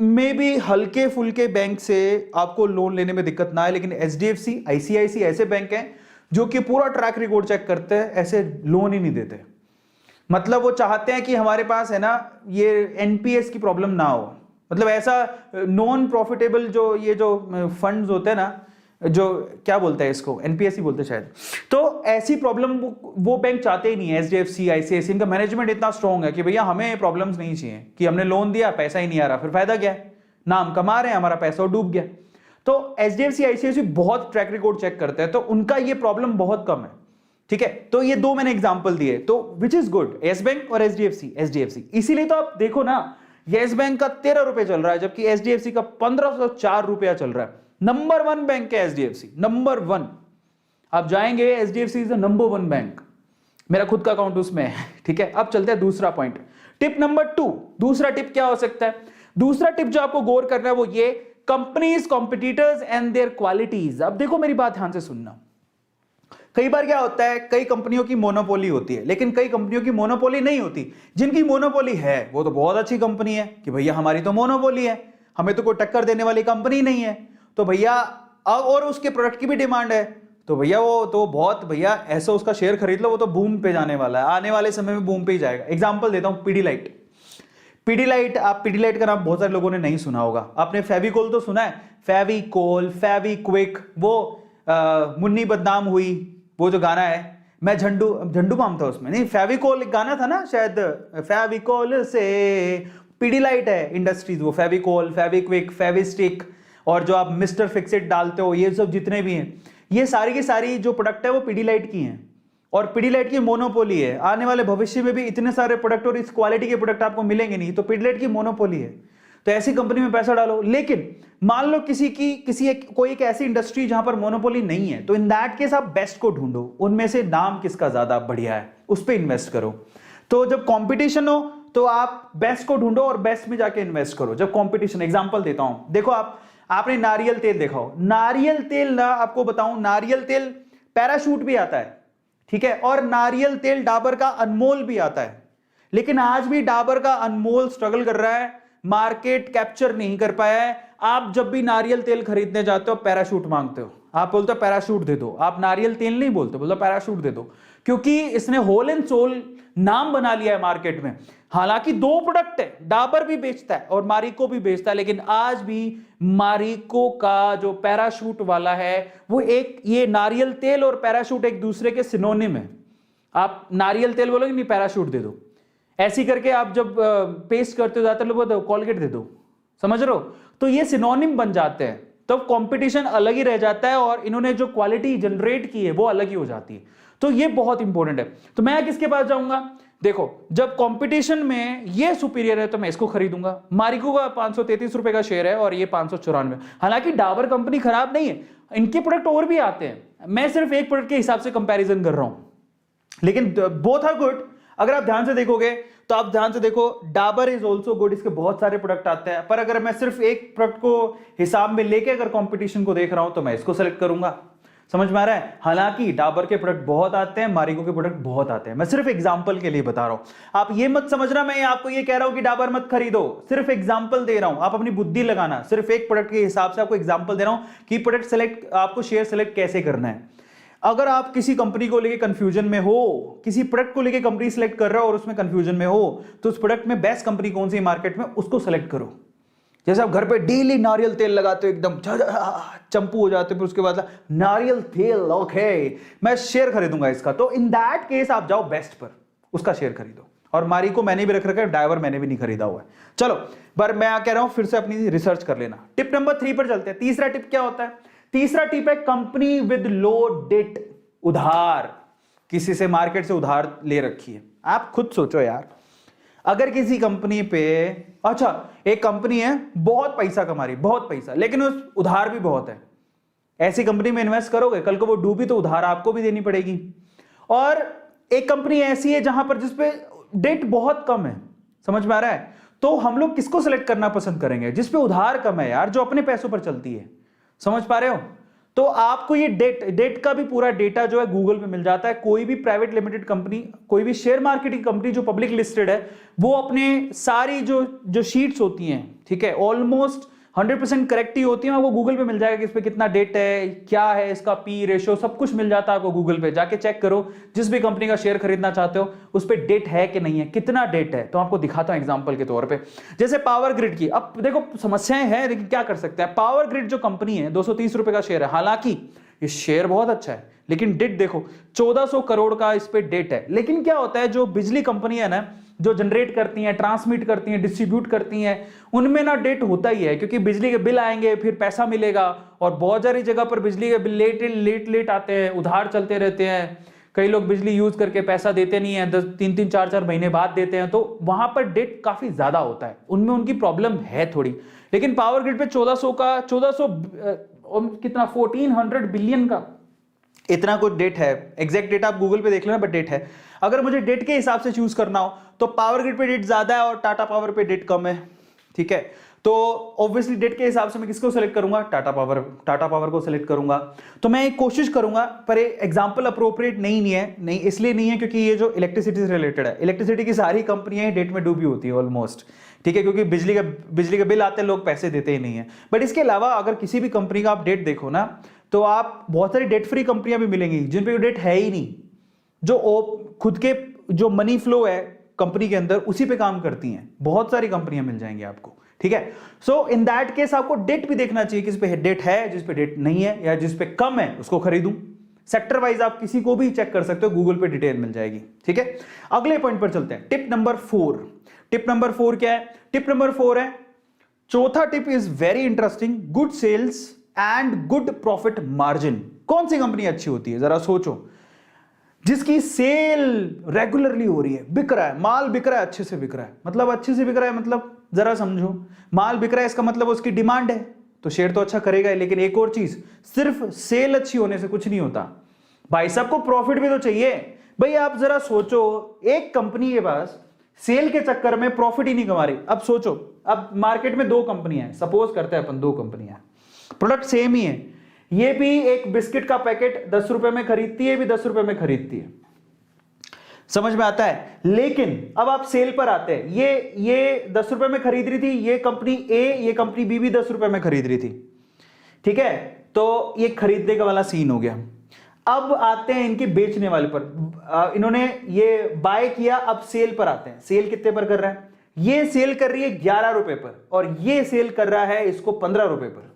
A: में भी हल्के फुल्के बैंक से आपको लोन लेने में दिक्कत ना है, लेकिन एचडीएफसी, आईसीआईसी ऐसे बैंक हैं जो कि पूरा ट्रैक रिकॉर्ड चेक करते हैं, ऐसे लोन ही नहीं देते। मतलब वो चाहते हैं कि हमारे पास है ना ये एनपीएस की प्रॉब्लम ना हो, मतलब ऐसा नॉन प्रॉफिटेबल जो फंड्स होते हैं ना, जो क्या बोलते हैं इसको, एनपीएस ही बोलते हैं शायद, तो ऐसी प्रॉब्लम वो बैंक चाहते ही नहीं है। एचडीएफसी, आईसीआईसी, इनका मैनेजमेंट इतना स्ट्रांग है कि भैया हमें प्रॉब्लम्स नहीं चाहिए, कि हमने लोन दिया, पैसा ही नहीं आ रहा, फिर फायदा क्या है, नाम कमा रहे हैं, हमारा पैसा डूब गया। तो एचडीएफसी, आईसीआईसी बहुत ट्रैक रिकॉर्ड चेक करते हैं, तो उनका ये प्रॉब्लम बहुत कम है, ठीक है। तो ये दो मैंने एग्जांपल दिए, तो which is good, yes bank और एचडीएफसी। इसीलिए तो आप देखो ना, यस बैंक का 13 रुपए चल रहा है, जबकि एचडीएफसी का 1504 रुपया चल रहा है। नंबर 1 बैंक है एचडीएफसी, नंबर 1। आप जाएंगे, HDFC is the number 1 bank, मेरा खुद का अकाउंट उसमें है, ठीक है। अब चलते हैं दूसरा पॉइंट, टिप नंबर 2। दूसरा टिप क्या हो सकता है? दूसरा टिप जो आपको गौर करना है वो ये, companies, competitors and there qualities. अब देखो, मेरी बात ध्यान से सुनना। कई बार क्या होता है, कई कंपनियों की मोनोपोली होती है, लेकिन कई कंपनियों की मोनोपोली नहीं होती। जिनकी मोनोपोली है वो तो बहुत अच्छी कंपनी है, कि भैया हमारी तो मोनोपोली है, हमें तो कोई टक्कर देने वाली कंपनी नहीं है, तो भैया और उसके प्रोडक्ट की भी डिमांड है, तो भैया वो तो बहुत, भैया ऐसा उसका शेयर खरीद लो, वो तो बूम पे जाने वाला है, आने वाले समय में बूम पे ही जाएगा। एग्जांपल देता हूं, पीडीलाइट। आप पीडीलाइट का नाम बहुत सारे लोगों ने नहीं सुना होगा। आपने फेविकोल तो सुना है, फेविकोल, फेविक्विक, वो मुन्नी बदनाम हुई, वो जो गाना है, मैं झंडू माम था उसमें, नहीं फेविकोल एक गाना था ना शायद, फेविकोल से पीडीलाइट है इंडस्ट्रीज, वो फेविकोल, फेविक्विक, फेविस्टिक, और जो आप मिस्टर फिक्सिट डालते हो, ये सब जितने भी हैं, ये सारी की सारी जो प्रोडक्ट है वो पीडीलाइट की हैं, और पीडीलाइट की मोनोपोली है। आने वाले भविष्य में भी इतने सारे प्रोडक्ट और इस क्वालिटी के प्रोडक्ट आपको मिलेंगे नहीं, तो पीडीलाइट की मोनोपोली है, तो ऐसी कंपनी में पैसा डालो। लेकिन मान लो कोई एक ऐसी इंडस्ट्री जहां पर मोनोपोली नहीं है, तो इन दैट केस आप बेस्ट को ढूंढो, उनमें से नाम किसका ज्यादा बढ़िया है उस पर इन्वेस्ट करो। तो जब कंपटीशन हो तो आप बेस्ट को ढूंढो और बेस्ट में जाके इन्वेस्ट करो। जब कंपटीशन, एग्जांपल देता हूं, देखो आपने नारियल तेल देखा हो, नारियल तेल ना, आपको बताऊं, नारियल तेल पैराशूट भी आता है, ठीक है, और नारियल तेल डाबर का अनमोल भी आता है, लेकिन आज भी डाबर का अनमोल स्ट्रगल कर रहा है, मार्केट कैप्चर नहीं कर पाया है। आप जब भी नारियल तेल खरीदने जाते हो पैराशूट मांगते हो, आप बोलते हो पैराशूट दे दो, आप नारियल तेल नहीं बोलते, बोलते पैराशूट दे दो, क्योंकि इसने होल एंड सोल नाम बना लिया है मार्केट में। हालांकि दो प्रोडक्ट है, डाबर भी बेचता है और मारिको भी बेचता है, लेकिन आज भी मारिको का जो पैराशूट वाला है वो एक, ये नारियल तेल और पैराशूट एक दूसरे के सिनोनिम है। आप नारियल तेल बोलोगे, नहीं पैराशूट दे दो, ऐसी करके आप जब पेस्ट करते हो जाते लोग कॉलगेट दे दो, समझ रहे हो, तो ये सिनोनिम बन जाते हैं, तो कंपटीशन अलग ही रह जाता है, और इन्होंने जो क्वालिटी जनरेट की है वो अलग ही हो जाती है। तो ये बहुत इंपॉर्टेंट है। तो मैं किसके पास जाऊंगा? देखो, जब कंपटीशन में ये सुपीरियर है तो मैं इसको खरीदूंगा। मारिको का 533 रुपए का शेयर है और ये 594। हालांकि डाबर कंपनी खराब नहीं है, इनके प्रोडक्ट और भी आते हैं, मैं सिर्फ एक प्रोडक्ट के हिसाब से कंपैरिजन कर रहा हूं, लेकिन बोथ आर गुड। अगर आप ध्यान से देखोगे तो आप ध्यान से देखो, डाबर इज ऑल्सो गुड, इसके बहुत सारे प्रोडक्ट आते हैं, पर अगर मैं सिर्फ एक प्रोडक्ट को हिसाब में लेके अगर कंपटीशन को देख रहा हूं तो मैं इसको सेलेक्ट करूंगा। समझ में आ रहा है? हालांकि डाबर के प्रोडक्ट बहुत आते हैं, मारिको के प्रोडक्ट बहुत आते हैं, मैं सिर्फ एग्जांपल के लिए बता रहा हूं। आप ये मत समझना मैं आपको ये कह रहा हूं कि डाबर मत खरीदो, सिर्फ एग्जांपल दे रहा हूं, आप अपनी बुद्धि लगाना, सिर्फ एक प्रोडक्ट के हिसाब से आपको एग्जांपल दे रहा हूं कि प्रोडक्ट सेलेक्ट, आपको शेयर सेलेक्ट कैसे करना है। अगर आप किसी कंपनी को लेके कंफ्यूजन में हो, किसी प्रोडक्ट को लेके कंपनी सेलेक्ट कर रहे हो और उसमें कंफ्यूजन में हो, तो उस प्रोडक्ट में बेस्ट कंपनी कौन सी मार्केट में, उसको सेलेक्ट करो। जैसे आप घर पे डेली नारियल तेल लगाते हो, एकदम चंपू हो जाते हो, फिर उसके बाद नारियल तेल, ओके मैं शेयर खरीदूंगा इसका, तो इन दैट केस आप जाओ बेस्ट पर, उसका शेयर खरीदो। और मारिको मैंने भी रख रखा है, डाबर मैंने भी नहीं खरीदा हुआ है। चलो, पर मैं कह रहा हूं फिर से अपनी रिसर्च कर लेना। टिप नंबर 3 पर चलते हैं। तीसरा टिप क्या होता है? तीसरा टिप है कंपनी विद लो डेट, उधार, किसी से मार्केट से उधार ले रखी है। आप खुद सोचो यार, अगर किसी कंपनी पे, अच्छा एक कंपनी है बहुत पैसा कमा रही, बहुत पैसा, लेकिन उस उधार भी बहुत है, ऐसी कंपनी में इन्वेस्ट करोगे? कल को वो डूबी तो उधार आपको भी देनी पड़ेगी। और एक कंपनी ऐसी है जहां पर जिसपे डेट बहुत कम है, समझ में आ रहा है? तो हम लोग किसको सिलेक्ट करना पसंद करेंगे? जिसपे उधार कम है यार, जो अपने पैसों पर चलती है, समझ पा रहे हो? तो आपको ये डेट का भी पूरा डेटा जो है गूगल पे मिल जाता है। कोई भी प्राइवेट लिमिटेड कंपनी, कोई भी शेयर मार्केटिंग कंपनी जो पब्लिक लिस्टेड है, वो अपने सारी जो शीट्स होती हैं, ठीक है, ऑलमोस्ट 100% करेक्ट ही होती है। वो गूगल पे मिल जाएगा कि इस पे कितना डेट है, क्या है इसका पी रेशो, सब कुछ मिल जाता है आपको गूगल पे। जाके चेक करो, जिस भी कंपनी का शेयर खरीदना चाहते हो उस पे डेट है कि नहीं है, कितना डेट है। तो आपको दिखाता हूं एग्जांपल के तौर पे, जैसे पावर ग्रिड की। अब देखो समस्याएं हैं, लेकिन क्या कर सकते हैं। पावर ग्रिड जो कंपनी है 230 रुपए का शेयर है, हालांकि ये शेयर बहुत अच्छा है, लेकिन डेट देखो 1400 करोड़ का इस पे डेट है। लेकिन क्या होता है, जो बिजली कंपनी है ना, जो जनरेट करती हैं, ट्रांसमिट करती हैं, डिस्ट्रीब्यूट करती हैं, उनमें ना डेट होता ही है, क्योंकि बिजली के बिल आएंगे, फिर पैसा मिलेगा। और बहुत सारी जगह पर बिजली के बिल लेट आते हैं, उधार चलते रहते हैं। कई लोग बिजली यूज करके पैसा देते नहीं है, 3-3 4-4 महीने बाद देते हैं, तो वहां पर डेट काफी ज्यादा होता है, उनमें उनकी प्रॉब्लम है थोड़ी। लेकिन पावर ग्रिड पे 1400 कितना 1400 बिलियन का इतना कुछ डेट है। एग्जैक्ट डेट आप गूगल पे देख लेना, बट डेट है। अगर मुझे डेट के हिसाब से चूज करना हो तो पावर ग्रिड पे डेट ज्यादा है और टाटा पावर पे डेट कम है, ठीक है। तो ऑब्वियसली डेट के हिसाब से मैं किसको सेलेक्ट करूंगा? टाटा पावर को सेलेक्ट करूंगा। तो मैं एक कोशिश करूंगा, पर एग्जांपल अप्रोप्रिएट नहीं इसलिए नहीं है क्योंकि ये जो इलेक्ट्रिसिटी से रिलेटेड है, इलेक्ट्रिसिटी की सारी कंपनियां डेट में डूबी होती है ऑलमोस्ट, ठीक है, क्योंकि बिजली के बिल आते हैं, लोग पैसे देते ही नहीं है। बट इसके अलावा अगर किसी भी कंपनी का आप डेट देखो ना, तो आप बहुत सारी डेट फ्री कंपनियां भी मिलेंगी जिन पे डेट है ही नहीं, जो खुद के जो मनी फ्लो है कंपनी के अंदर उसी पे काम करती हैं। बहुत सारी कंपनियां मिल जाएंगी आपको, ठीक है। सो इन दैट केस आपको डेट भी देखना चाहिए, किस पे डेट है, जिस पे डेट नहीं है, या जिस पे कम है उसको खरीदूं। सेक्टर वाइज आप किसी को भी चेक कर सकते हो, गूगल पे डिटेल मिल जाएगी, ठीक है। अगले पॉइंट पर चलते हैं, टिप नंबर 4। टिप नंबर 4 क्या है? टिप नंबर 4 है, चौथा tip is very interesting, good sales and good profit margin. कौन सी कंपनी अच्छी होती है? जरा सोचो, जिसकी सेल रेगुलरली हो रही है, बिक रहा है, माल बिक रहा है, अच्छे से बिक रहा है। मतलब अच्छे से बिक रहा है मतलब जरा समझो, माल बिक रहा है इसका मतलब उसकी डिमांड है, तो शेयर तो अच्छा करेगा ही। लेकिन एक और चीज, सिर्फ सेल अच्छी होने से कुछ नहीं होता भाई, सबको प्रॉफिट भी तो चाहिए। भाई आप जरा सोचो, एक कंपनी के पास सेल के चक्कर में प्रॉफिट ही नहीं कमा रही। अब सोचो, अब मार्केट में 2 कंपनियां हैं, सपोज करते हैं अपन 2 कंपनियां, प्रोडक्ट सेम ही है। ये भी एक बिस्किट का पैकेट 10 रुपए में खरीदती है, भी 10 रुपए में खरीदती है, समझ में आता है। लेकिन अब आप सेल पर आते हैं, ये 10 रुपए में खरीद रही थी, ये कंपनी ए, ये कंपनी बी भी 10 रुपए में खरीद रही थी, ठीक है। तो ये खरीदने का वाला सीन हो गया। अब आते हैं इनके बेचने वाले पर, इन्होंने ये बाय किया, अब सेल पर आते हैं। सेल कितने पर कर रहा है? ये सेल कर रही है 11 रुपए पर, और ये सेल कर रहा है इसको 15 रुपए पर,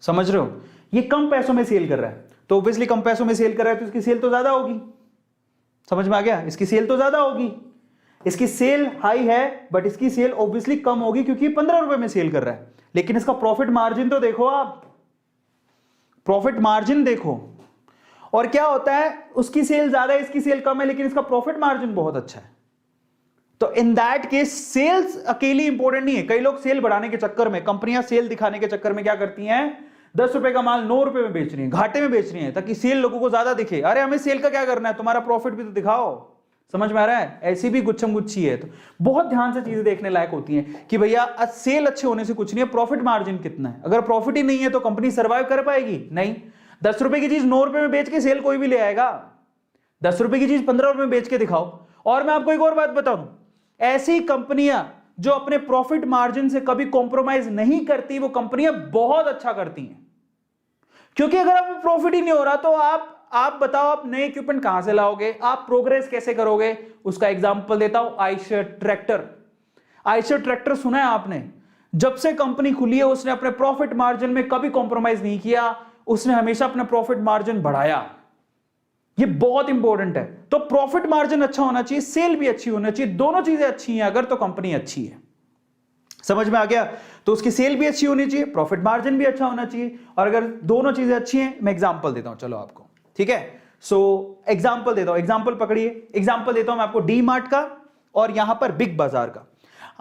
A: समझ रहे हो। ये कम पैसों में सेल कर रहा है, तो ऑब्वियसली कम पैसों में सेल कर रहा है तो इसकी सेल तो ज्यादा होगी, समझ में आ गया। इसकी सेल तो ज्यादा होगी, इसकी सेल हाई है, बट इसकी सेल ऑब्वियसली कम होगी क्योंकि 15 रुपए में सेल कर रहा है। लेकिन इसका प्रॉफिट मार्जिन तो देखो, आप प्रॉफिट मार्जिन देखो, और क्या होता है, उसकी सेल ज्यादा है, इसकी सेल कम है, लेकिन इसका प्रॉफिट मार्जिन बहुत अच्छा है। तो इन दैट केस सेल्स अकेली इंपॉर्टेंट नहीं है। कई लोग सेल बढ़ाने के चक्कर में, कंपनियां सेल दिखाने के चक्कर में क्या करती हैं, 10 रुपए का माल 9 रुपए में बेच रही है, घाटे में बेच रही है, ताकि सेल लोगों को ज्यादा दिखे। अरे हमें सेल का क्या करना है, तुम्हारा प्रॉफिट भी तो दिखाओ, समझ में आ रहा है। ऐसी भी गुच्छम गुच्छी है। तो बहुत ध्यान से चीजें देखने लायक होती हैं कि भैया सेल अच्छे होने से कुछ नहीं है, प्रॉफिट मार्जिन कितना है। अगर प्रॉफिट ही नहीं है तो कंपनी सर्वाइव कर पाएगी? नहीं। 10 रुपए की चीज 9 रुपए में बेच के सेल कोई भी ले आएगा, 10 रुपए की चीज 15 रुपए में बेच के दिखाओ। और मैं आपको एक और बात बताऊं, ऐसी कंपनियां जो अपने प्रॉफिट मार्जिन से कभी कॉम्प्रोमाइज नहीं करती, वो कंपनियां बहुत अच्छा करती हैं। क्योंकि अगर आप प्रॉफिट ही नहीं हो रहा तो आप बताओ, आप नए इक्विपमेंट कहां से लाओगे, आप प्रोग्रेस कैसे करोगे? उसका एग्जांपल देता हूं, आयशर ट्रैक्टर। आयशर ट्रैक्टर सुना है आपने? जब से कंपनी खुली है उसने अपने प्रॉफिट मार्जिन में कभी कॉम्प्रोमाइज नहीं किया, उसने हमेशा अपना प्रॉफिट मार्जिन बढ़ाया। ये बहुत इंपॉर्टेंट है। तो प्रॉफिट मार्जिन अच्छा होना चाहिए, सेल भी अच्छी होना चाहिए, दोनों चीजें अच्छी हैं अगर, तो कंपनी अच्छी है, समझ में आ गया? तो उसकी सेल भी अच्छी होनी चाहिए, प्रॉफिट मार्जिन भी अच्छा होना चाहिए, और अगर दोनों चीजें अच्छी हैं, मैं एग्जांपल देता हूं चलो आपको, ठीक है? सो एग्जांपल देता हूं, एग्जांपल पकड़िए, एग्जांपल देता हूं मैं आपको डी मार्ट का और यहां पर बिग बाजार का।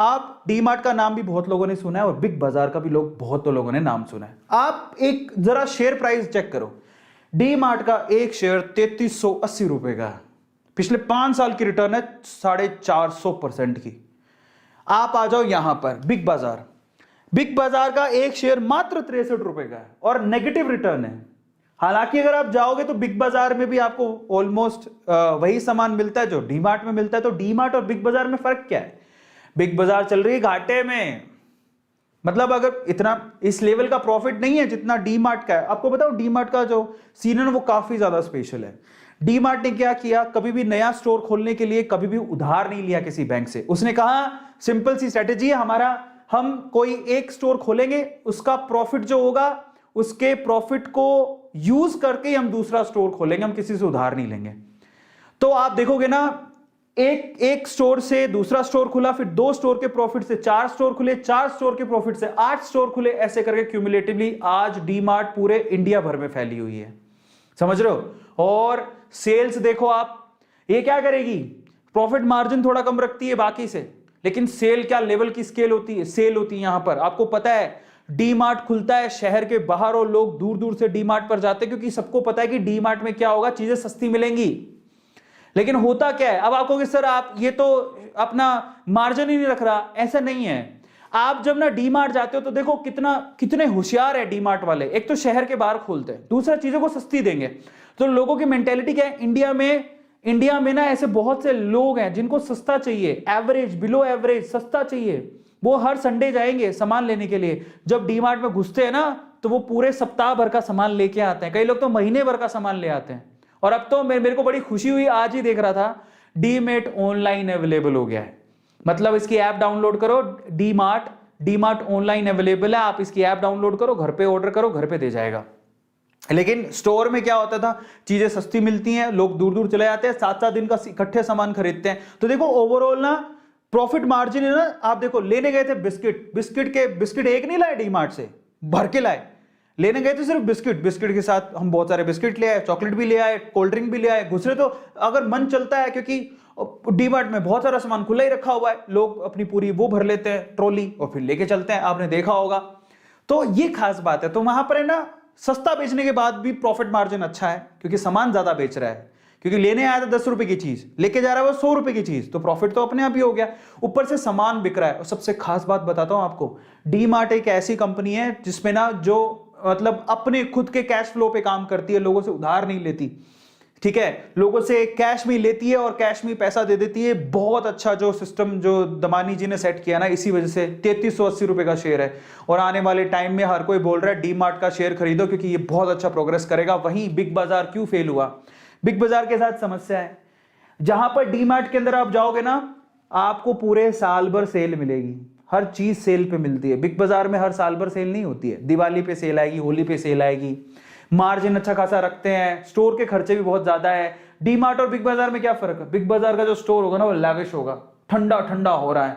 A: आप डी मार्ट का नाम भी बहुत लोगों ने सुना है और बिग बाजार का भी बहुत लोगों ने नाम सुना है। आप एक जरा शेयर प्राइस चेक करो, डी मार्ट का एक शेयर 3380 रुपए का है, पिछले 5 साल की रिटर्न है 450% की। आप आ जाओ यहां पर बिग बाजार, बिग बाजार का एक शेयर मात्र 63 रुपए का है और नेगेटिव रिटर्न है। हालांकि अगर आप जाओगे तो बिग बाजार में भी आपको ऑलमोस्ट वही सामान मिलता है जो डी मार्ट में मिलता है। तो डी मार्ट और बिग बाजार में फर्क क्या है? बिग बाजार चल रही है घाटे में, मतलब अगर इतना इस लेवल का प्रॉफिट नहीं है जितना डी मार्ट का है। आपको बताओ डी मार्ट का जो सीन है वो काफी ज्यादा स्पेशल है। डी मार्ट ने क्या किया, कभी भी नया स्टोर खोलने के लिए कभी भी उधार नहीं लिया किसी बैंक से। उसने कहा सिंपल सी स्ट्रेटेजी है हमारा, हम कोई एक स्टोर खोलेंगे, उसका प्रॉफिट जो होगा उसके प्रॉफिट को यूज करके हम दूसरा स्टोर खोलेंगे, हम किसी से उधार नहीं लेंगे। तो आप देखोगे ना, एक स्टोर से दूसरा स्टोर खुला, फिर 2 स्टोर के प्रॉफिट से 4 स्टोर खुले, 4 स्टोर के प्रॉफिट से 8 स्टोर खुले, ऐसे करके क्यूमुलेटिवली आज डी मार्ट पूरे इंडिया भर में फैली हुई है। समझ रहे हो? और सेल्स देखो आप, ये क्या करेगी, प्रॉफिट मार्जिन थोड़ा कम रखती है बाकी से, लेकिन सेल क्या लेवल की स्केल होती है, सेल होती है। यहां पर आपको पता है डी मार्ट खुलता है शहर के बाहर और लोग दूर दूर से डी मार्ट पर जाते हैं, क्योंकि सबको पता है कि डी मार्ट में क्या होगा, चीजें सस्ती मिलेंगी। लेकिन होता क्या है, अब आपको कि सर आप ये तो अपना मार्जिन ही नहीं रख रहा, ऐसा नहीं है। आप जब ना डी मार्ट जाते हो तो देखो कितने होशियार है डी मार्ट वाले। एक तो शहर के बाहर खोलते हैं, दूसरा चीजों को सस्ती देंगे। तो लोगों की मेंटेलिटी क्या है, इंडिया में ना ऐसे बहुत से लोग हैं जिनको सस्ता चाहिए, एवरेज बिलो एवरेज सस्ता चाहिए। वो हर संडे जाएंगे सामान लेने के लिए। जब डी मार्ट में घुसते हैं ना तो वो पूरे सप्ताह भर का सामान लेके आते हैं, कई लोग तो महीने भर का सामान ले आते हैं। और अब तो मेरे को बड़ी खुशी हुई, आज ही देख रहा था डी मार्ट ऑनलाइन अवेलेबल हो गया है। मतलब इसकी ऐप डाउनलोड करो, डी मार्ट ऑनलाइन अवेलेबल है, आप इसकी ऐप डाउनलोड करो, घर पे ऑर्डर करो, घर पे दे जाएगा। लेकिन स्टोर में क्या होता था, चीजें सस्ती मिलती हैं, लोग दूर दूर चले जाते हैं, 7-7 दिन का इकट्ठे सामान खरीदते हैं। तो देखो ओवरऑल ना प्रॉफिट मार्जिन है ना। आप देखो लेने गए थे बिस्किट एक नहीं लाए डी मार्ट से, भर के लाए। लेने गए थे सिर्फ बिस्किट के साथ हम बहुत सारे बिस्किट ले आए, चॉकलेट भी ले आए, कोल्ड ड्रिंक भी ले आए। दूसरे तो अगर मन चलता है, क्योंकि डी मार्ट में बहुत सारा सामान खुला ही रखा हुआ है, लोग अपनी पूरी वो भर लेते हैं ट्रॉली और फिर लेके चलते हैं, आपने देखा होगा। तो ये खास बात है। तो वहां पर है ना, सस्ता बेचने के बाद भी प्रॉफिट मार्जिन अच्छा है, क्योंकि सामान ज्यादा बेच रहा है। क्योंकि लेने आया था 10 रुपए की चीज, लेके जा रहा है वो 100 रुपए की चीज, तो प्रॉफिट तो अपने आप ही हो गया, ऊपर से सामान बिक रहा है। और सबसे खास बात बताता हूं आपको, डी मार्ट एक ऐसी कंपनी है जिसमें ना जो मतलब अपने खुद के कैश फ्लो पे काम करती है, लोगों से उधार नहीं लेती, ठीक है, लोगों से कैश में लेती है और कैश में पैसा दे देती है। बहुत अच्छा जो सिस्टम जो दमानी जी ने सेट किया ना, इसी वजह से 3380 रुपए का शेयर है। और आने वाले टाइम में हर कोई बोल रहा है डी मार्ट का शेयर खरीदो, क्योंकि ये बहुत अच्छा प्रोग्रेस करेगा। वहीं बिग बाजार क्यों फेल हुआ, बिग बाजार के साथ समस्या है। जहां पर डी मार्ट के अंदर आप जाओगे ना, आपको पूरे साल भर सेल मिलेगी, हर चीज सेल पे मिलती है। बिग बाजार में हर साल भर सेल नहीं होती है, दिवाली पे सेल आएगी, होली पे सेल आएगी। मार्जिन अच्छा खासा रखते हैं, स्टोर के खर्चे भी बहुत ज्यादा है। डी मार्ट और बिग बाजार में क्या फर्क है, बिग बाजार का जो स्टोर होगा ना वो लैविश होगा, ठंडा ठंडा हो रहा है,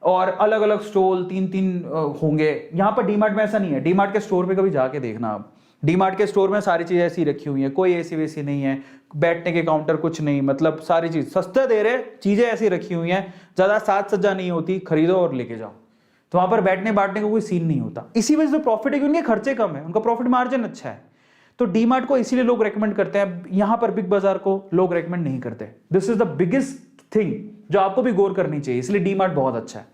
A: और अलग अलग स्टॉल 3-3 होंगे। यहां पर डी मार्ट में ऐसा नहीं है। डी मार्ट के स्टोर पे कभी जाके देखना आप, डी मार्ट के स्टोर में सारी चीजें ऐसी रखी हुई हैं, कोई एसी वेसी नहीं है, बैठने के काउंटर कुछ नहीं, मतलब सारी चीज सस्ते दे रहे, चीजें ऐसी रखी हुई हैं, ज्यादा साज सज्जा नहीं होती, खरीदो और लेके जाओ। तो वहां पर बैठने बांटने का कोई सीन नहीं होता। इसी वजह से प्रॉफिट है कि उनके खर्चे कम है, उनका प्रॉफिट मार्जिन अच्छा है। तो डी मार्ट को इसीलिए लोग रेकमेंड करते हैं, यहां पर बिग बाजार को लोग रेकमेंड नहीं करते। This is the biggest thing जो आपको भी गौर करनी चाहिए, इसलिए डी मार्ट बहुत अच्छा है,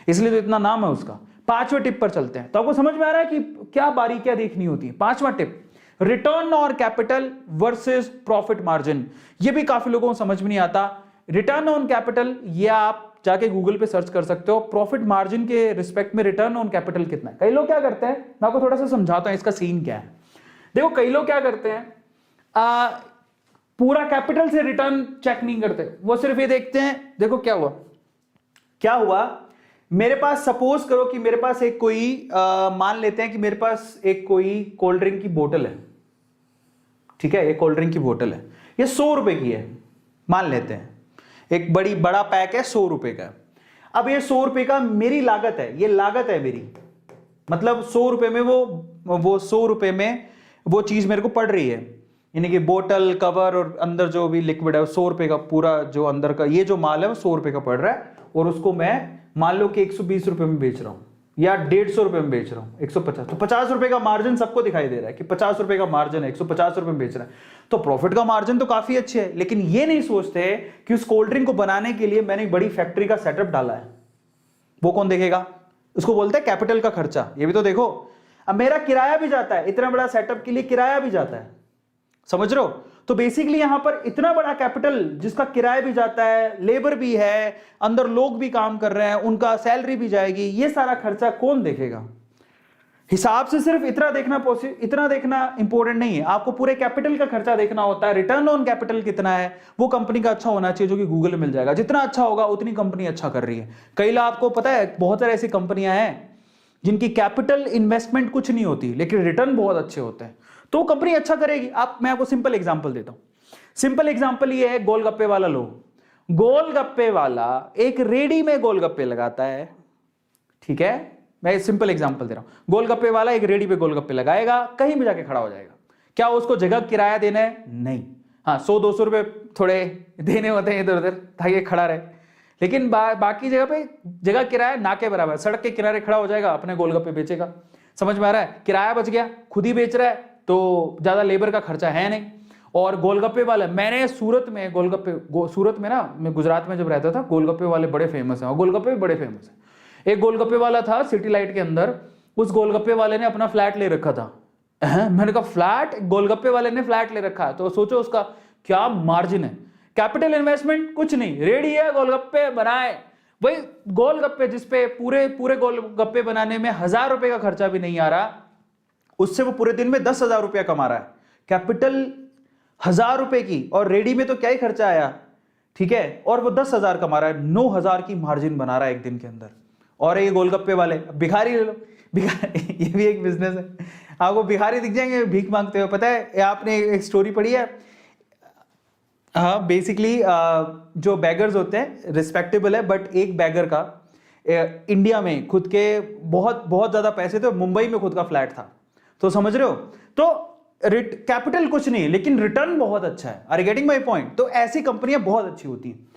A: इसलिए तो इतना नाम है उसका। 5वें टिप पर चलते हैं। तो आपको समझ में आ रहा है कि क्या बारीकियां देखनी होती है। 5वां tip, return on capital versus profit margin. ये भी काफी लोगों को समझ में नहीं आता। रिटर्न ऑन कैपिटल ये आप जाके गूगल पे सर्च कर सकते हो, प्रॉफिट मार्जिन के रिस्पेक्ट में रिटर्न ऑन कैपिटल कितना है। कई लोग क्या करते हैं, मैं आपको थोड़ा सा समझाता हूं इसका सीन क्या है। देखो कई लोग क्या करते हैं, पूरा कैपिटल से रिटर्न चेक नहीं करते, वो सिर्फ ये देखते हैं, देखो क्या हुआ मेरे पास, सपोज करो कि मेरे पास एक कोई मान लेते हैं कि मेरे पास एक कोई कोल्ड ड्रिंक की बोतल है, ठीक है, एक कोल्ड ड्रिंक की बोतल है, ये 100 रुपए की है मान लेते हैं, एक बड़ा पैक है 100 रुपए का। अब ये 100 रुपए का मेरी लागत है, ये लागत है मेरी, मतलब 100 रुपए में वो 100 रुपए में वो चीज मेरे को पड़ रही है, यानी कि बोतल कवर और अंदर जो भी लिक्विड है 100 रुपए का, पूरा जो अंदर का ये जो माल है वो 100 रुपए का पड़ रहा है, और उसको मैं मान लो कि 120 रुपए में बेच रहा हूं या 150 रुपए में बेच रहा हूं, 150, तो 50 रुपए का मार्जिन सबको दिखाई दे रहा है कि 50 रुपए का मार्जिन है, 150 रुपए में बेच रहा है, तो प्रॉफिट का मार्जिन तो काफी अच्छे है। लेकिन ये नहीं सोचते कि उस कोल्ड ड्रिंक को बनाने के लिए मैंने एक बड़ी फैक्ट्री का सेटअप डाला है, वो कौन देखेगा? उसको बोलते हैं कैपिटल का खर्चा। ये भी तो देखो, अब मेरा किराया भी जाता है, इतना बड़ा सेटअप के लिए किराया भी जाता है, समझ रहे हो? तो बेसिकली यहां पर इतना बड़ा कैपिटल जिसका किराया भी जाता है, लेबर भी है, अंदर लोग भी काम कर रहे हैं, उनका सैलरी भी जाएगी, ये सारा खर्चा कौन देखेगा? हिसाब से सिर्फ इतना देखना इंपॉर्टेंट नहीं है, आपको पूरे कैपिटल का खर्चा देखना होता है। रिटर्न ऑन कैपिटल कितना है वो कंपनी का अच्छा होना चाहिए, जो कि गूगल में मिल जाएगा। जितना अच्छा होगा उतनी कंपनी अच्छा कर रही है। कई लोग, आपको पता है बहुत सारी ऐसी कंपनियां हैं जिनकी कैपिटल इन्वेस्टमेंट कुछ नहीं होती लेकिन रिटर्न बहुत अच्छे होते हैं, तो कंपनी अच्छा करेगी। मैं आपको सिंपल एग्जांपल देता हूं। सिंपल एग्जांपल ये है, गोलगप्पे वाला लो। गोलगप्पे वाला एक रेडी में गोलगप्पे लगाता है, ठीक है, मैं सिंपल एग्जांपल दे रहा हूं। गोलगप्पे वाला एक रेडी पे गोलगप्पे लगाएगा, कहीं भी जाके खड़ा हो जाएगा। क्या उसको जगह किराया देना है? नहीं। हाँ, 100-200 रुपए थोड़े देने होते हैं इधर उधर ताकि खड़ा रहे, लेकिन बाकी जगह पे जगह किराया ना के बराबर। सड़क के किनारे खड़ा हो जाएगा, अपने गोलगप्पे बेचेगा। समझ में आ रहा है? किराया बच गया, खुद ही बेच रहा है, तो ज्यादा लेबर का खर्चा है नहीं। और गोलगप्पे वाला, मैंने सूरत में ना, मैं गुजरात में जब रहता था, गोलगप्पे वाले बड़े फेमस हैं, और गोलगप्पे भी बड़े फेमस हैं। एक गोलगप्पे वाला था सिटी लाइट के अंदर, उस गोलगप्पे वाले ने अपना फ्लैट ले रखा था। मैंने कहा फ्लैट? गोलगप्पे वाले ने फ्लैट ले रखा है, तो सोचो उसका क्या मार्जिन है। कैपिटल इन्वेस्टमेंट कुछ नहीं, रेडी है, गोलगप्पे बनाए। वही गोलगप्पे जिसपे पूरे गोलगप्पे बनाने में 1000 रुपए का खर्चा भी नहीं आ रहा, उससे वो पूरे दिन में 10,000 रुपया कमा रहा है। कैपिटल 1000 रुपए की, और रेडी में तो क्या ही खर्चा आया, ठीक है, और वो 10,000 कमा रहा है, 9,000 की मार्जिन बना रहा है एक दिन के अंदर। और ये गोलगप्पे वाले, भिखारी ले लो, भिखारी ये भी एक बिजनेस है। आपको भिखारी दिख जाएंगे भीख मांगते हुए। पता है, आपने एक स्टोरी पढ़ी है? हाँ, बेसिकली जो बैगर्स होते हैं, रिस्पेक्टेबल है, बट एक बैगर का इंडिया में खुद के बहुत बहुत ज्यादा पैसे थे, मुंबई में खुद का फ्लैट था। तो समझ रहे हो? तो कैपिटल कुछ नहीं लेकिन रिटर्न बहुत अच्छा है। Are you getting my point? तो ऐसी कंपनियां बहुत अच्छी होती हैं।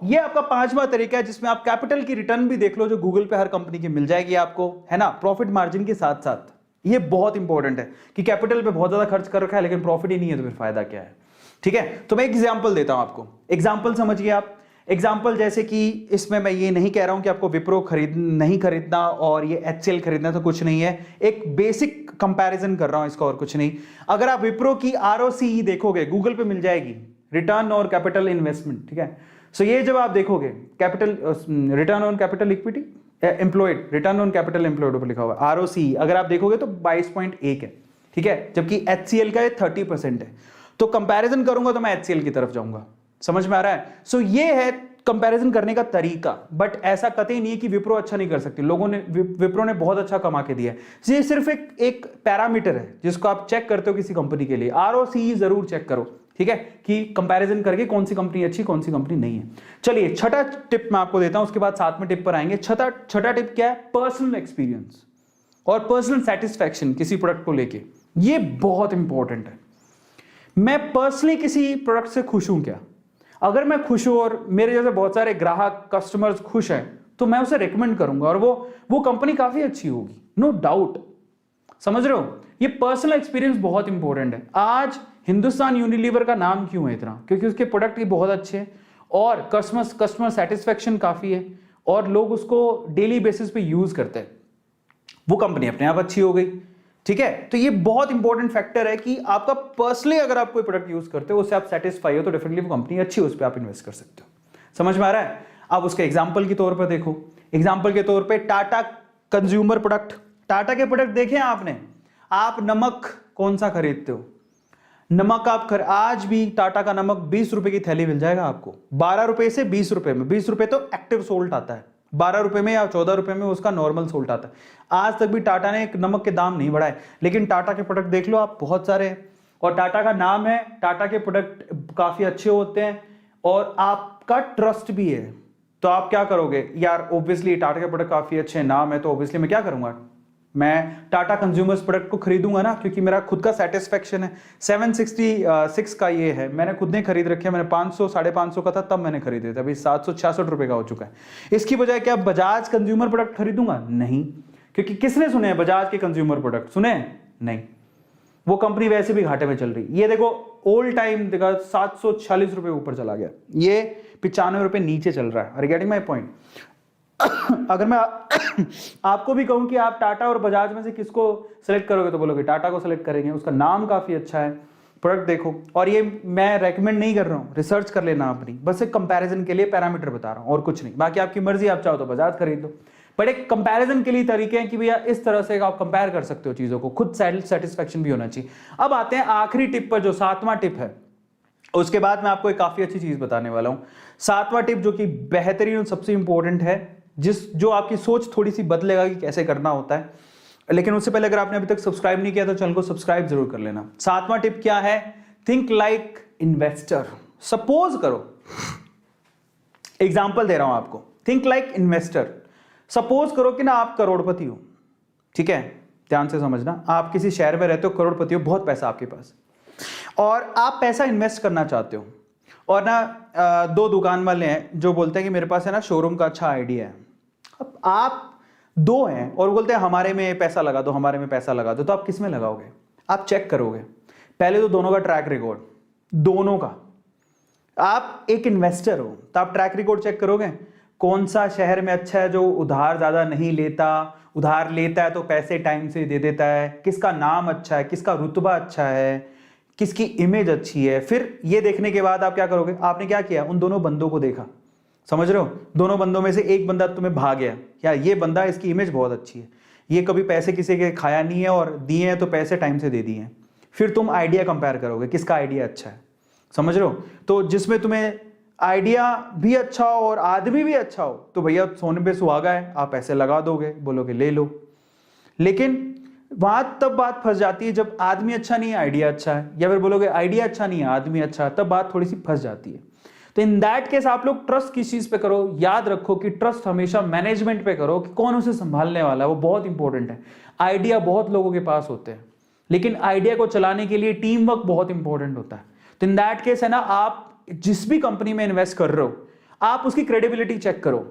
A: ये आपका 5वां तरीका है जिसमें आप कैपिटल की रिटर्न भी देख लो, जो गूगल पे हर कंपनी की मिल जाएगी आपको, है ना, प्रॉफिट मार्जिन के साथ साथ। ये बहुत इंपॉर्टेंट है कि कैपिटल पे बहुत ज्यादा खर्च कर रखा है लेकिन प्रॉफिट ही नहीं है, तो फिर फायदा क्या है? ठीक है, तो मैं एक एग्जांपल देता हूं आपको। एग्जांपल समझिए आप। एग्जांपल जैसे कि इसमें मैं ये नहीं कह रहा हूं कि आपको विप्रो नहीं खरीदना और ये एचसीएल खरीदना, तो कुछ नहीं है, एक बेसिक कंपैरिजन कर रहा हूं इसका, और कुछ नहीं। अगर आप विप्रो की आरओसीई देखोगे, गूगल पे मिल जाएगी, रिटर्न और कैपिटल इन्वेस्टमेंट, ठीक है। सो ये जब आप देखोगे, capital return on capital equity employed, return on capital employed पर लिखा हुआ आरओसीई, अगर आप देखोगे तो 22.1 है, ठीक है, जबकि एचसीएल का 30% है। तो कंपैरिजन करूंगा तो मैं एचसीएल की तरफ जाऊंगा। समझ में आ रहा है? सो ये है कंपैरिजन करने का तरीका, बट ऐसा कतई नहीं है कि विप्रो अच्छा नहीं कर सकती। विप्रो ने बहुत अच्छा कमा के दिया है। ये सिर्फ एक पैरामीटर है जिसको आप चेक करते हो किसी कंपनी के लिए। आरओसीई जरूर चेक करो, ठीक है, कि कंपैरिजन करके कौन सी कंपनी अच्छी, कौन सी कंपनी नहीं है। चलिए, छठा टिप मैं आपको देता हूं, उसके बाद 7वें टिप पर आएंगे। छठा टिप क्या है? पर्सनल एक्सपीरियंस और पर्सनल सेटिस्फैक्शन किसी प्रोडक्ट को लेके। ये बहुत इंपॉर्टेंट है। मैं पर्सनली किसी प्रोडक्ट से खुश हूं क्या? अगर मैं खुश हूं और मेरे जैसे बहुत सारे ग्राहक कस्टमर्स खुश हैं, तो मैं उसे रेकमेंड करूंगा और वो कंपनी काफी अच्छी होगी, नो डाउट। समझ रहे हो? ये पर्सनल एक्सपीरियंस बहुत इंपॉर्टेंट है। आज हिंदुस्तान यूनिलीवर का नाम क्यों है इतना? क्योंकि उसके प्रोडक्ट ही बहुत अच्छे हैं और कस्टमर सेटिस्फेक्शन काफी है और लोग उसको डेली बेसिस पे यूज करते हैं। वो कंपनी अपने आप अच्छी हो गई, ठीक है। तो ये बहुत इंपॉर्टेंट फैक्टर है कि आपका पर्सनली अगर आप कोई प्रोडक्ट यूज करते हो, उससे आप सेटिस्फाई हो, तो डेफिनेटली वो कंपनी अच्छी है, उस पर आप इन्वेस्ट कर सकते हो। समझ में आ रहा है? आप उसके एग्जाम्पल के तौर पर देखो। एग्जाम्पल के तौर पर टाटा कंज्यूमर प्रोडक्ट, टाटा के प्रोडक्ट देखे आपने? आप नमक कौन सा खरीदते हो? नमक आज भी टाटा का नमक 20 रुपए की थैली मिल जाएगा आपको, 12 रुपए से 20 रुपए में। 20 रुपए तो एक्टिव सोल्ट आता है, 12 रुपए में या 14 रुपए में उसका नॉर्मल सोल्ट आता है। आज तक भी टाटा ने नमक के दाम नहीं बढ़ाए, लेकिन टाटा के प्रोडक्ट देख लो आप, बहुत सारे हैं और टाटा का नाम है, टाटा के प्रोडक्ट काफी अच्छे होते हैं और आपका ट्रस्ट भी है। तो आप क्या करोगे यार, ऑब्वियसली टाटा के प्रोडक्ट काफी अच्छे नाम है, तो ऑब्वियसली मैं क्या करूंगा, मैं टाटा कंज्यूमर्स प्रोडक्ट को खरीदूंगा ना, क्योंकि मेरा खुद का सेटिस्फेक्शन है। 766 का ये है, मैंने खुद ने खरीद रखे, मैंने 500 550 का था तब मैंने खरीदे थे, अभी 766 रुपए का हो चुका है। इसकी बजाय क्या बजाज कंज्यूमर प्रोडक्ट खरीदूंगा? नहीं, क्योंकि किसने सुने हैं बजाज के कंज्यूमर प्रोडक्ट? सुने नहीं, वो कंपनी वैसे भी घाटे में चल रही। ये देखो ऑल टाइम देखा 746 रुपए ऊपर चला गया, ये 95 रुपए नीचे चल रहा है। Are you getting my point? अगर मैं आपको भी कहूं कि आप टाटा और बजाज में से किसको सेलेक्ट करोगे, तो बोलोगे टाटा को सेलेक्ट करेंगे, उसका नाम काफी अच्छा है, प्रोडक्ट देखो। और ये मैं रेकमेंड नहीं कर रहा हूं, रिसर्च कर लेना अपनी, बस एक कंपैरिजन के लिए पैरामीटर बता रहा हूं और कुछ नहीं। बाकी आपकी मर्जी, आप चाहो तो बजाज खरीद लो, बट एक कंपैरिजन के लिए तरीके हैं कि भैया इस तरह से आप कंपेयर कर सकते हो चीजों को, खुद सेटिस्फेक्शन भी होना चाहिए। अब आते हैं आखिरी टिप पर, जो 7वां टिप है। उसके बाद मैं आपको एक काफी अच्छी चीज बताने वाला हूं। 7वां टिप जो कि बेहतरीन और सबसे इंपॉर्टेंट है, जो आपकी सोच थोड़ी सी बदलेगा कि कैसे करना होता है। लेकिन उससे पहले अगर आपने अभी तक सब्सक्राइब नहीं किया तो चैनल को सब्सक्राइब जरूर कर लेना। 7वां टिप क्या है? Think like investor. सपोज करो, एग्जांपल दे रहा हूं आपको, थिंक लाइक इन्वेस्टर। सपोज करो कि ना आप करोड़पति हो, ठीक है, ध्यान से समझना, आप किसी शहर में रहते हो, करोड़पति हो, बहुत पैसा आपके पास, और आप पैसा इन्वेस्ट करना चाहते हो। और ना 2 दुकान वाले हैं जो बोलते हैं कि मेरे पास है ना शोरूम का अच्छा आइडिया है। अब आप 2 हैं और बोलते हैं हमारे में पैसा लगा दो, हमारे में पैसा लगा दो, तो आप किस में लगाओगे? आप चेक करोगे पहले तो दोनों का ट्रैक रिकॉर्ड, दोनों का। आप एक इन्वेस्टर हो तो आप ट्रैक रिकॉर्ड चेक करोगे, कौन सा शहर में अच्छा है जो उधार ज्यादा नहीं लेता, उधार लेता है तो पैसे टाइम से दे देता है, किसका नाम अच्छा है, किसका रुतबा अच्छा है, किसकी इमेज अच्छी है। फिर ये देखने के बाद आप क्या करोगे? आपने क्या किया? उन दोनों बंदों को देखा, समझ रहे हो? दोनों बंदों में से एक बंदा तुम्हें भाग गया, यार ये बंदा, इसकी इमेज बहुत अच्छी है, ये कभी पैसे किसी के खाया नहीं है और दिए हैं तो पैसे टाइम से दे दिए हैं। फिर तुम आइडिया कंपेयर करोगे, किसका आइडिया अच्छा है, समझ रहे हो? तो जिसमें तुम्हें आइडिया भी अच्छा हो और आदमी भी अच्छा हो, तो भैया सोने पे सुहागा है, आप पैसे लगा दोगे, बोलोगे ले लो। लेकिन वहां तब बात फंस जाती है जब आदमी अच्छा नहीं है, आइडिया अच्छा है, या फिर बोलोगे आइडिया अच्छा नहीं है, आदमी अच्छा है, तब बात थोड़ी सी फंस जाती है। तो इन दैट केस आप लोग ट्रस्ट किस चीज पे करो? याद रखो कि ट्रस्ट हमेशा मैनेजमेंट पे करो, कि कौन उसे संभालने वाला है, वो बहुत इंपॉर्टेंट है। आइडिया बहुत लोगों के पास होते हैं, लेकिन आइडिया को चलाने के लिए टीम वर्क बहुत इंपॉर्टेंट होता है। तो इन दैट केस है ना, आप जिस भी कंपनी में इन्वेस्ट कर रहे हो, आप उसकी क्रेडिबिलिटी चेक करो।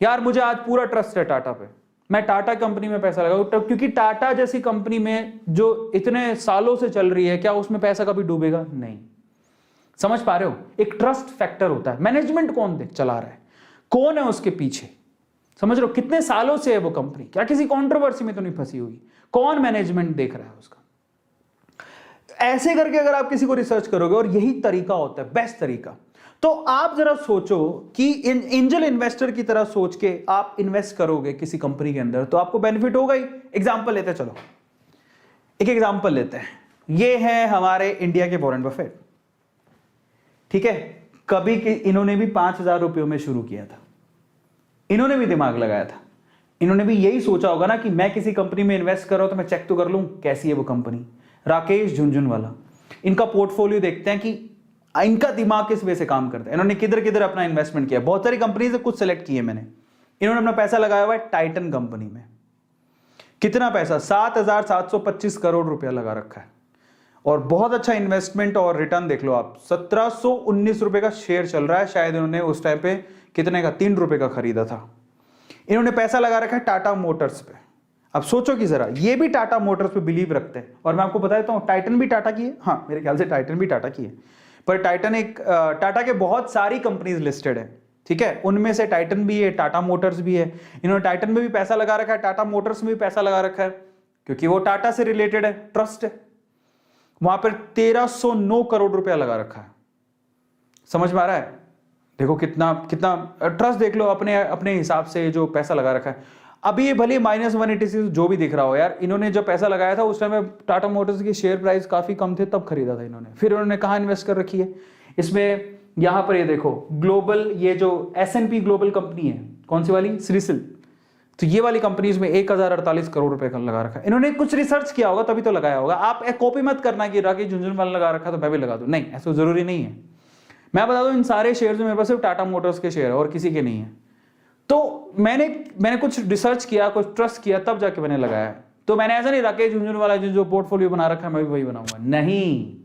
A: यार मुझे आज पूरा ट्रस्ट है टाटा पे, मैं टाटा कंपनी में पैसा लगाऊं, क्योंकि टाटा जैसी कंपनी में जो इतने सालों से चल रही है, क्या उसमें पैसा कभी डूबेगा? नहीं। समझ पा रहे हो? एक ट्रस्ट फैक्टर होता है। मैनेजमेंट कौन चला रहा है, कौन है उसके पीछे, समझ रहे हो? कितने सालों से है वो कंपनी, क्या किसी कंट्रोवर्सी में तो नहीं फंसी हुई, कौन मैनेजमेंट देख रहा है उसका। ऐसे करके अगर आप किसी को रिसर्च करोगे, और यही तरीका होता है बेस्ट तरीका, तो आप जरा सोचो कि एंजल इन्वेस्टर की तरह सोच के आप इन्वेस्ट करोगे किसी कंपनी के अंदर, तो आपको बेनिफिट होगा ही। एग्जांपल लेते हैं, चलो एक एग्जांपल लेते हैं। ये है हमारे इंडिया के वॉरेन बफेट, ठीक है। कभी इन्होंने भी 5,000 रुपयों में शुरू किया था, इन्होंने भी दिमाग लगाया था, इन्होंने भी यही सोचा होगा ना कि मैं किसी कंपनी में इन्वेस्ट कर रहा हूं तो मैं चेक तो कर लूं कैसी है वो कंपनी। राकेश झुनझुनवाला, इनका पोर्टफोलियो देखते हैं कि इनका दिमाग किस वे से काम करता है, इन्होंने किधर किधर अपना इन्वेस्टमेंट किया। बहुत सारी कंपनी से कुछ सेलेक्ट किए मैंने। इन्होंने अपना पैसा लगाया हुआ है टाइटन कंपनी में। कितना पैसा? 7,725 करोड़ रुपया लगा रखा है, और बहुत अच्छा इन्वेस्टमेंट। और रिटर्न देख लो आप, 1719 रुपए का शेयर चल रहा है। शायद इन्होंने उस टाइम पे कितने का, 3 रुपए का खरीदा था। इन्होंने पैसा लगा रखा है टाटा मोटर्स पे। अब सोचो कि जरा, ये भी टाटा मोटर्स पे बिलीव रखते हैं, और मैं आपको बताता हूं टाइटन भी टाटा की है। हाँ, मेरे ख्याल से टाइटन भी टाटा की है, पर टाइटन एक टाटा के बहुत सारी कंपनीज लिस्टेड है, ठीक है, उनमें से टाइटन भी है, टाटा मोटर्स भी है। इन्होंने टाइटन में भी पैसा लगा रखा है, टाटा मोटर्स में भी पैसा लगा रखा है, क्योंकि वो टाटा से रिलेटेड है, ट्रस्ट है। वहां पर 1309 करोड़ रुपया लगा रखा है। समझ में आ रहा है? देखो कितना कितना ट्रस्ट, देख लो अपने अपने हिसाब से जो पैसा लगा रखा है। अभी ये भले -186 जो भी दिख रहा हो यार, इन्होंने जब पैसा लगाया था उस टाइम में टाटा मोटर्स की शेयर प्राइस काफी कम थे, तब खरीदा था इन्होंने। फिर उन्होंने कहाँ इन्वेस्ट कर रखी है इसमें, यहां पर ये देखो ग्लोबल, ये जो S&P ग्लोबल कंपनी है, कौन सी वाली, CRISIL, तो ये वाली कंपनीज में 1048 करोड़ रुपए का लगा रखा है। इन्होंने कुछ रिसर्च किया होगा तभी तो लगाया होगा। आप एक कॉपी मत करना कि राकेश झुनझुनवाला लगा रखा तो मैं भी लगा दूं, नहीं, ऐसा जरूरी नहीं है। मैं बता दूं, इन सारे शेयर्स में मेरे पास सिर्फ टाटा मोटर्स के शेयर है और किसी के नहीं है। तो मैंने कुछ रिसर्च किया, कुछ ट्रस्ट किया, तब जाके मैंने लगाया। तो मैंने ऐसा नहीं राकेश झुंझुनवाला जी जो पोर्टफोलियो बना रखा है मैं भी वही बनाऊंगा, नहीं।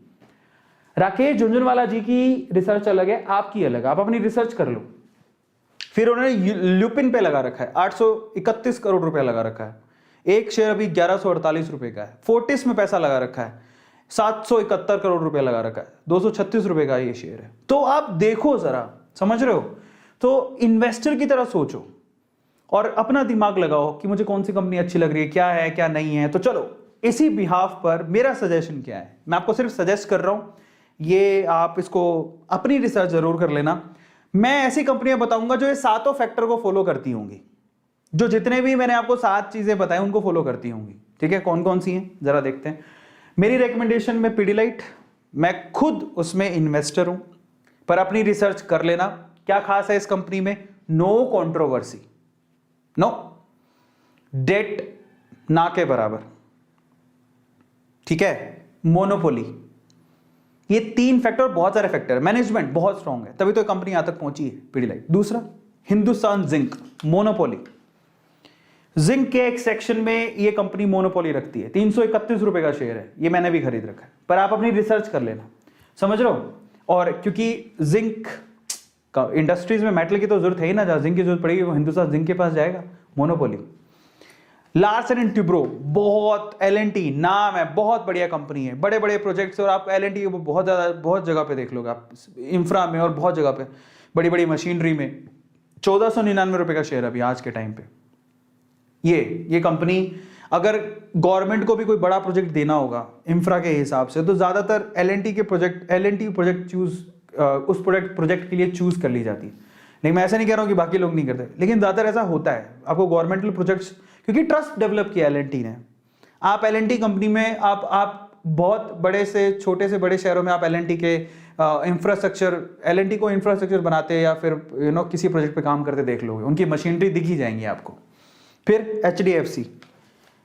A: राकेश झुंझुनवाला जी की रिसर्च अलग है, आपकी अलग है, आप अपनी रिसर्च कर लो। फिर उन्होंने ल्यूपिन पे लगा रखा है, 831 करोड़ रुपया लगा रखा है, एक शेयर अभी 1148 रुपए का है। फोर्टिस में पैसा लगा रखा है, 771 करोड़ रुपया लगा रखा है, 236 रुपए का ये शेयर है। तो आप देखो जरा, समझ रहे हो? तो इन्वेस्टर की तरह सोचो और अपना दिमाग लगाओ कि मुझे कौन सी कंपनी अच्छी लग रही है, क्या है क्या नहीं है। तो चलो, इसी बिहाफ पर मेरा सजेशन क्या है, मैं आपको सिर्फ सजेस्ट कर रहा हूं, ये आप इसको अपनी रिसर्च जरूर कर लेना। मैं ऐसी कंपनियां बताऊंगा जो ये सातों फैक्टर को फॉलो करती होंगी, जो जितने भी मैंने आपको 7 चीजें बताई उनको फॉलो करती होंगी। ठीक है, कौन कौन सी हैं जरा देखते हैं। मेरी रिकमेंडेशन में पीडीलाइट, मैं खुद उसमें इन्वेस्टर हूं, पर अपनी रिसर्च कर लेना। क्या खास है इस कंपनी में? नो कंट्रोवर्सी, नो डेट ना के बराबर, ठीक है, मोनोपोली, ये 3 फैक्टर, बहुत सारे फैक्टर, मैनेजमेंट बहुत स्ट्रांग है, तभी तो कंपनी यहां तक पहुंची है पीडीलाइट। दूसरा, हिंदुस्तान जिंक, मोनोपोली, जिंक के एक सेक्शन में ये कंपनी मोनोपोली रखती है, 331 रुपए का शेयर है, ये मैंने भी खरीद रखा है, पर आप अपनी रिसर्च कर लेना, समझ रहे हो? और क्योंकि जिंक का इंडस्ट्रीज में मेटल की तो जरूरत है ही ना, जहां जिंक की जरूरत पड़ेगी वो हिंदुस्तान जिंक के पास जाएगा, मोनोपोली। लार्सन एंड ट्यूब्रो, बहुत एलएनटी नाम है, बहुत बढ़िया कंपनी है, बड़े बड़े प्रोजेक्ट्स, और आप एलएनटी बहुत ज्यादा, बहुत जगह पे देख लोगे आप, इंफ्रा में और बहुत जगह पे, बड़ी बड़ी मशीनरी में। 1499 रुपए का शेयर अभी आज के टाइम पे। ये कंपनी, अगर गवर्नमेंट को भी कोई बड़ा प्रोजेक्ट देना होगा इंफ्रा के हिसाब से, तो ज्यादातर एलएनटी प्रोजेक्ट चूज, उस प्रोजेक्ट के लिए चूज कर ली जाती है। लेकिन मैं ऐसा नहीं कह रहा हूं कि बाकी लोग नहीं करते, लेकिन ज्यादातर ऐसा होता है। आपको गवर्नमेंटल प्रोजेक्ट्स, क्योंकि ट्रस्ट डेवलप किया एलएनटी ने, आप एलएनटी कंपनी में, आप बहुत बड़े से छोटे से बड़े शहरों में आप एलएनटी के इंफ्रास्ट्रक्चर, एलएनटी को इंफ्रास्ट्रक्चर बनाते या फिर किसी प्रोजेक्ट पे काम करते देख लोगे, उनकी मशीनरी दिख ही जाएंगी आपको। फिर एचडीएफसी,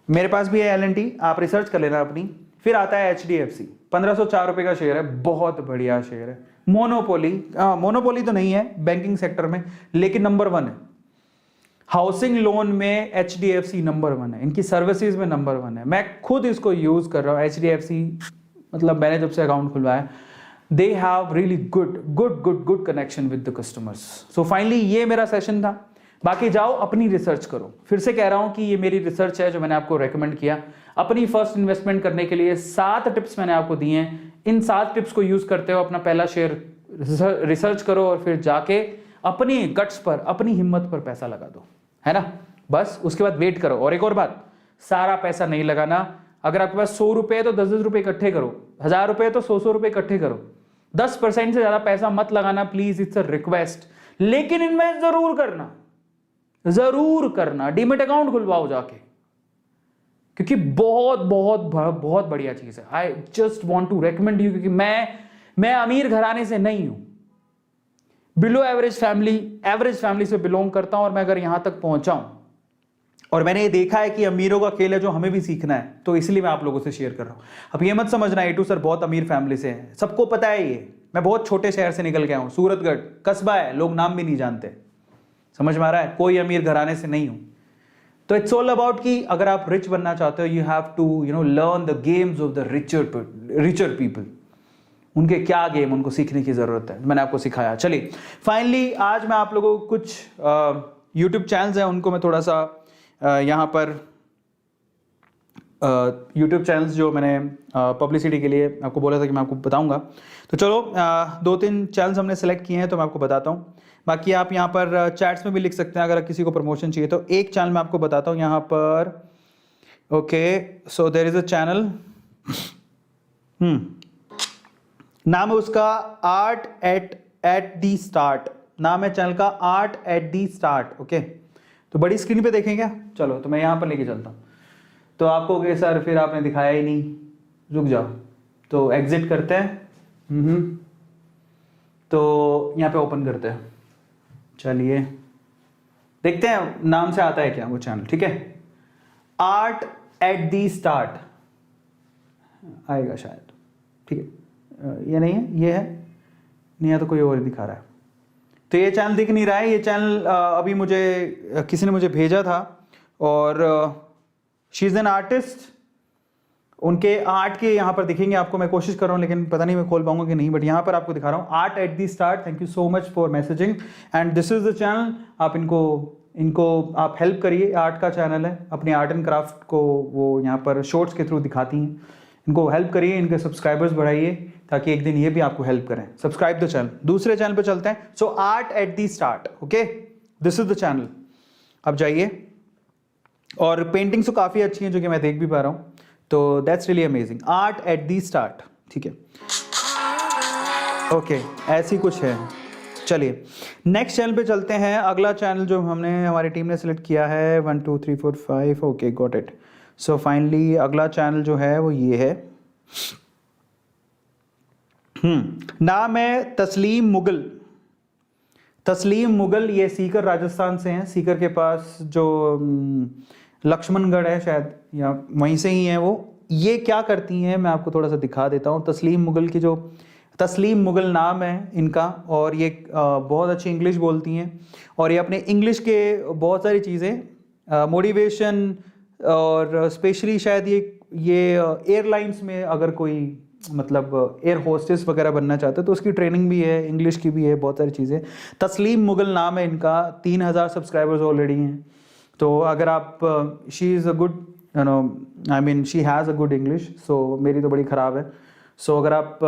A: मेरे पास भी है एलएनटी, आप रिसर्च कर लेना अपनी। फिर आता है एचडीएफसी, 1504 रुपए का शेयर है, बहुत बढ़िया शेयर है। मोनोपोली, मोनोपोली तो नहीं है बैंकिंग सेक्टर में, लेकिन नंबर 1 है। हाउसिंग लोन में एचडीएफसी नंबर 1 है, इनकी सर्विसेज में नंबर 1 है। मैं खुद इसको यूज कर रहा हूँ एचडीएफसी, मतलब मैंने जब से अकाउंट खुलवाया, they have really good connection with the customers. So finally ये मेरा सेशन था। बाकी जाओ अपनी रिसर्च करो, फिर से कह रहा हूं कि ये मेरी रिसर्च है जो मैंने आपको रेकमेंड किया। अपनी फर्स्ट इन्वेस्टमेंट करने के लिए 7 टिप्स मैंने आपको दिए हैं, इन 7 टिप्स को यूज करते हो अपना पहला शेयर रिसर्च करो और फिर जाके अपनी गट्स पर, अपनी हिम्मत पर पैसा लगा दो, है ना? बस उसके बाद वेट करो। और एक और बात, सारा पैसा नहीं लगाना। अगर आपके पास 100 रुपए है तो 10-10 रुपए इकट्ठे करो, 1000 रुपए है तो 100-100 रुपए इकट्ठे करो। 10% से ज्यादा पैसा मत लगाना प्लीज, इट्स अ रिक्वेस्ट। लेकिन इन्वेस्ट जरूर करना, डीमेट अकाउंट खुलवाओ जाके, क्योंकि बहुत बहुत बहुत बढ़िया चीज है। I just want to recommend you, क्योंकि मैं अमीर घराने से नहीं हूं, बिलो एवरेज फैमिली से बिलोंग करता हूं, और मैं अगर यहां तक पहुंचा हूं और मैंने ये देखा है कि अमीरों का खेल है जो हमें भी सीखना है, तो इसलिए मैं आप लोगों से शेयर कर रहा हूं। अब ये मत समझना एटू सर बहुत अमीर फैमिली से है, सबको पता है ये। मैं बहुत छोटे शहर से निकल के आया हूं, सूरतगढ़ कस्बा है, लोग नाम भी नहीं जानते, समझ में आ रहा है? कोई अमीर घराने से नहीं हूं। तो इट्स ऑल अबाउट कि अगर आप रिच बनना चाहते हो, you have to learn the games of the richer people. उनके क्या गेम, उनको सीखने की जरूरत है, मैंने आपको सिखाया। चलिए फाइनली आज मैं आप लोगों को कुछ यूट्यूब चैनल्स हैं उनको मैं थोड़ा सा यहाँ पर यूट्यूब चैनल्स जो मैंने पब्लिसिटी के लिए आपको बोला था कि मैं आपको बताऊंगा, तो चलो 2-3 चैनल्स हमने सेलेक्ट किए हैं तो मैं आपको बताता हूँ। बाकी आप यहाँ पर चैट्स में भी लिख सकते हैं अगर किसी को प्रमोशन चाहिए तो। एक चैनल मैं आपको बताता हूँ यहाँ पर, okay, so there is a channel, नाम है उसका आर्ट एट दी स्टार्ट, नाम है चैनल का art at the start. Okay, तो बड़ी स्क्रीन पे देखें क्या? चलो तो मैं यहाँ पर लेके चलता हूँ। तो आपको कहे सर फिर आपने दिखाया ही नहीं, रुक जाओ, तो एग्जिट करते हैं, तो यहाँ पे ओपन करते हैं। चलिए देखते हैं नाम से आता है क्या वो चैनल, ठीक है? आर्ट एट दी स्टार्ट आएगा शायद, ठीक है? ये नहीं है, ये है नहीं है तो कोई और दिखा रहा है। तो ये चैनल दिख नहीं रहा है, ये चैनल अभी मुझे किसी ने मुझे भेजा था, और शी इज़ एन आर्टिस्ट। उनके आर्ट के यहाँ पर दिखेंगे आपको, मैं कोशिश कर रहा हूँ लेकिन पता नहीं मैं खोल पाऊंगा कि नहीं, बट यहाँ पर आपको दिखा रहा हूँ, art at the start. Thank you so much for messaging and this is the channel. आप इनको आप हेल्प करिए, आर्ट का चैनल है, अपने आर्ट एंड क्राफ्ट को वो यहाँ पर शॉर्ट्स के थ्रू दिखाती हैं। इनको हेल्प करिए, इनके सब्सक्राइबर्स बढ़ाइए ताकि एक दिन ये भी आपको हेल्प करें। Subscribe the channel. दूसरे चैनल पे चलते हैं। So art at the start, okay, this is the channel. अब जाइए, और पेंटिंग्स तो काफ़ी अच्छी हैं जो कि मैं देख भी पा रहा हूँ, तो that's really amazing. Art at the start, ठीक है, ओके, ऐसी कुछ है। चलिए नेक्स्ट चैनल पे चलते हैं। अगला चैनल जो हमारी टीम ने सेलेक्ट किया है 1 2 3 4 5, okay, got it. So finally अगला चैनल जो है वो ये है, नाम है तस्लीम मुगल। तस्लीम मुगल, ये सीकर राजस्थान से हैं। सीकर के पास जो लक्ष्मणगढ़ है शायद, या वहीं से ही हैं वो। ये क्या करती हैं मैं आपको थोड़ा सा दिखा देता हूँ। तस्लीम मुगल की जो तस्लीम मुगल नाम है इनका, और ये बहुत अच्छी इंग्लिश बोलती हैं, और ये अपने इंग्लिश के बहुत सारी चीज़ें मोटिवेशन, और स्पेशली शायद ये एयरलाइंस में अगर कोई मतलब एयर होस्टेस वगैरह बनना चाहते हैं तो उसकी ट्रेनिंग भी है, इंग्लिश की भी है, बहुत सारी चीज़ें। तस्लीम मुगल नाम है इनका, 3000 सब्सक्राइबर्स ऑलरेडी हैं। तो अगर आप she is a good, you know, I mean she has a good English, so मेरी तो बड़ी ख़राब है। सो अगर आप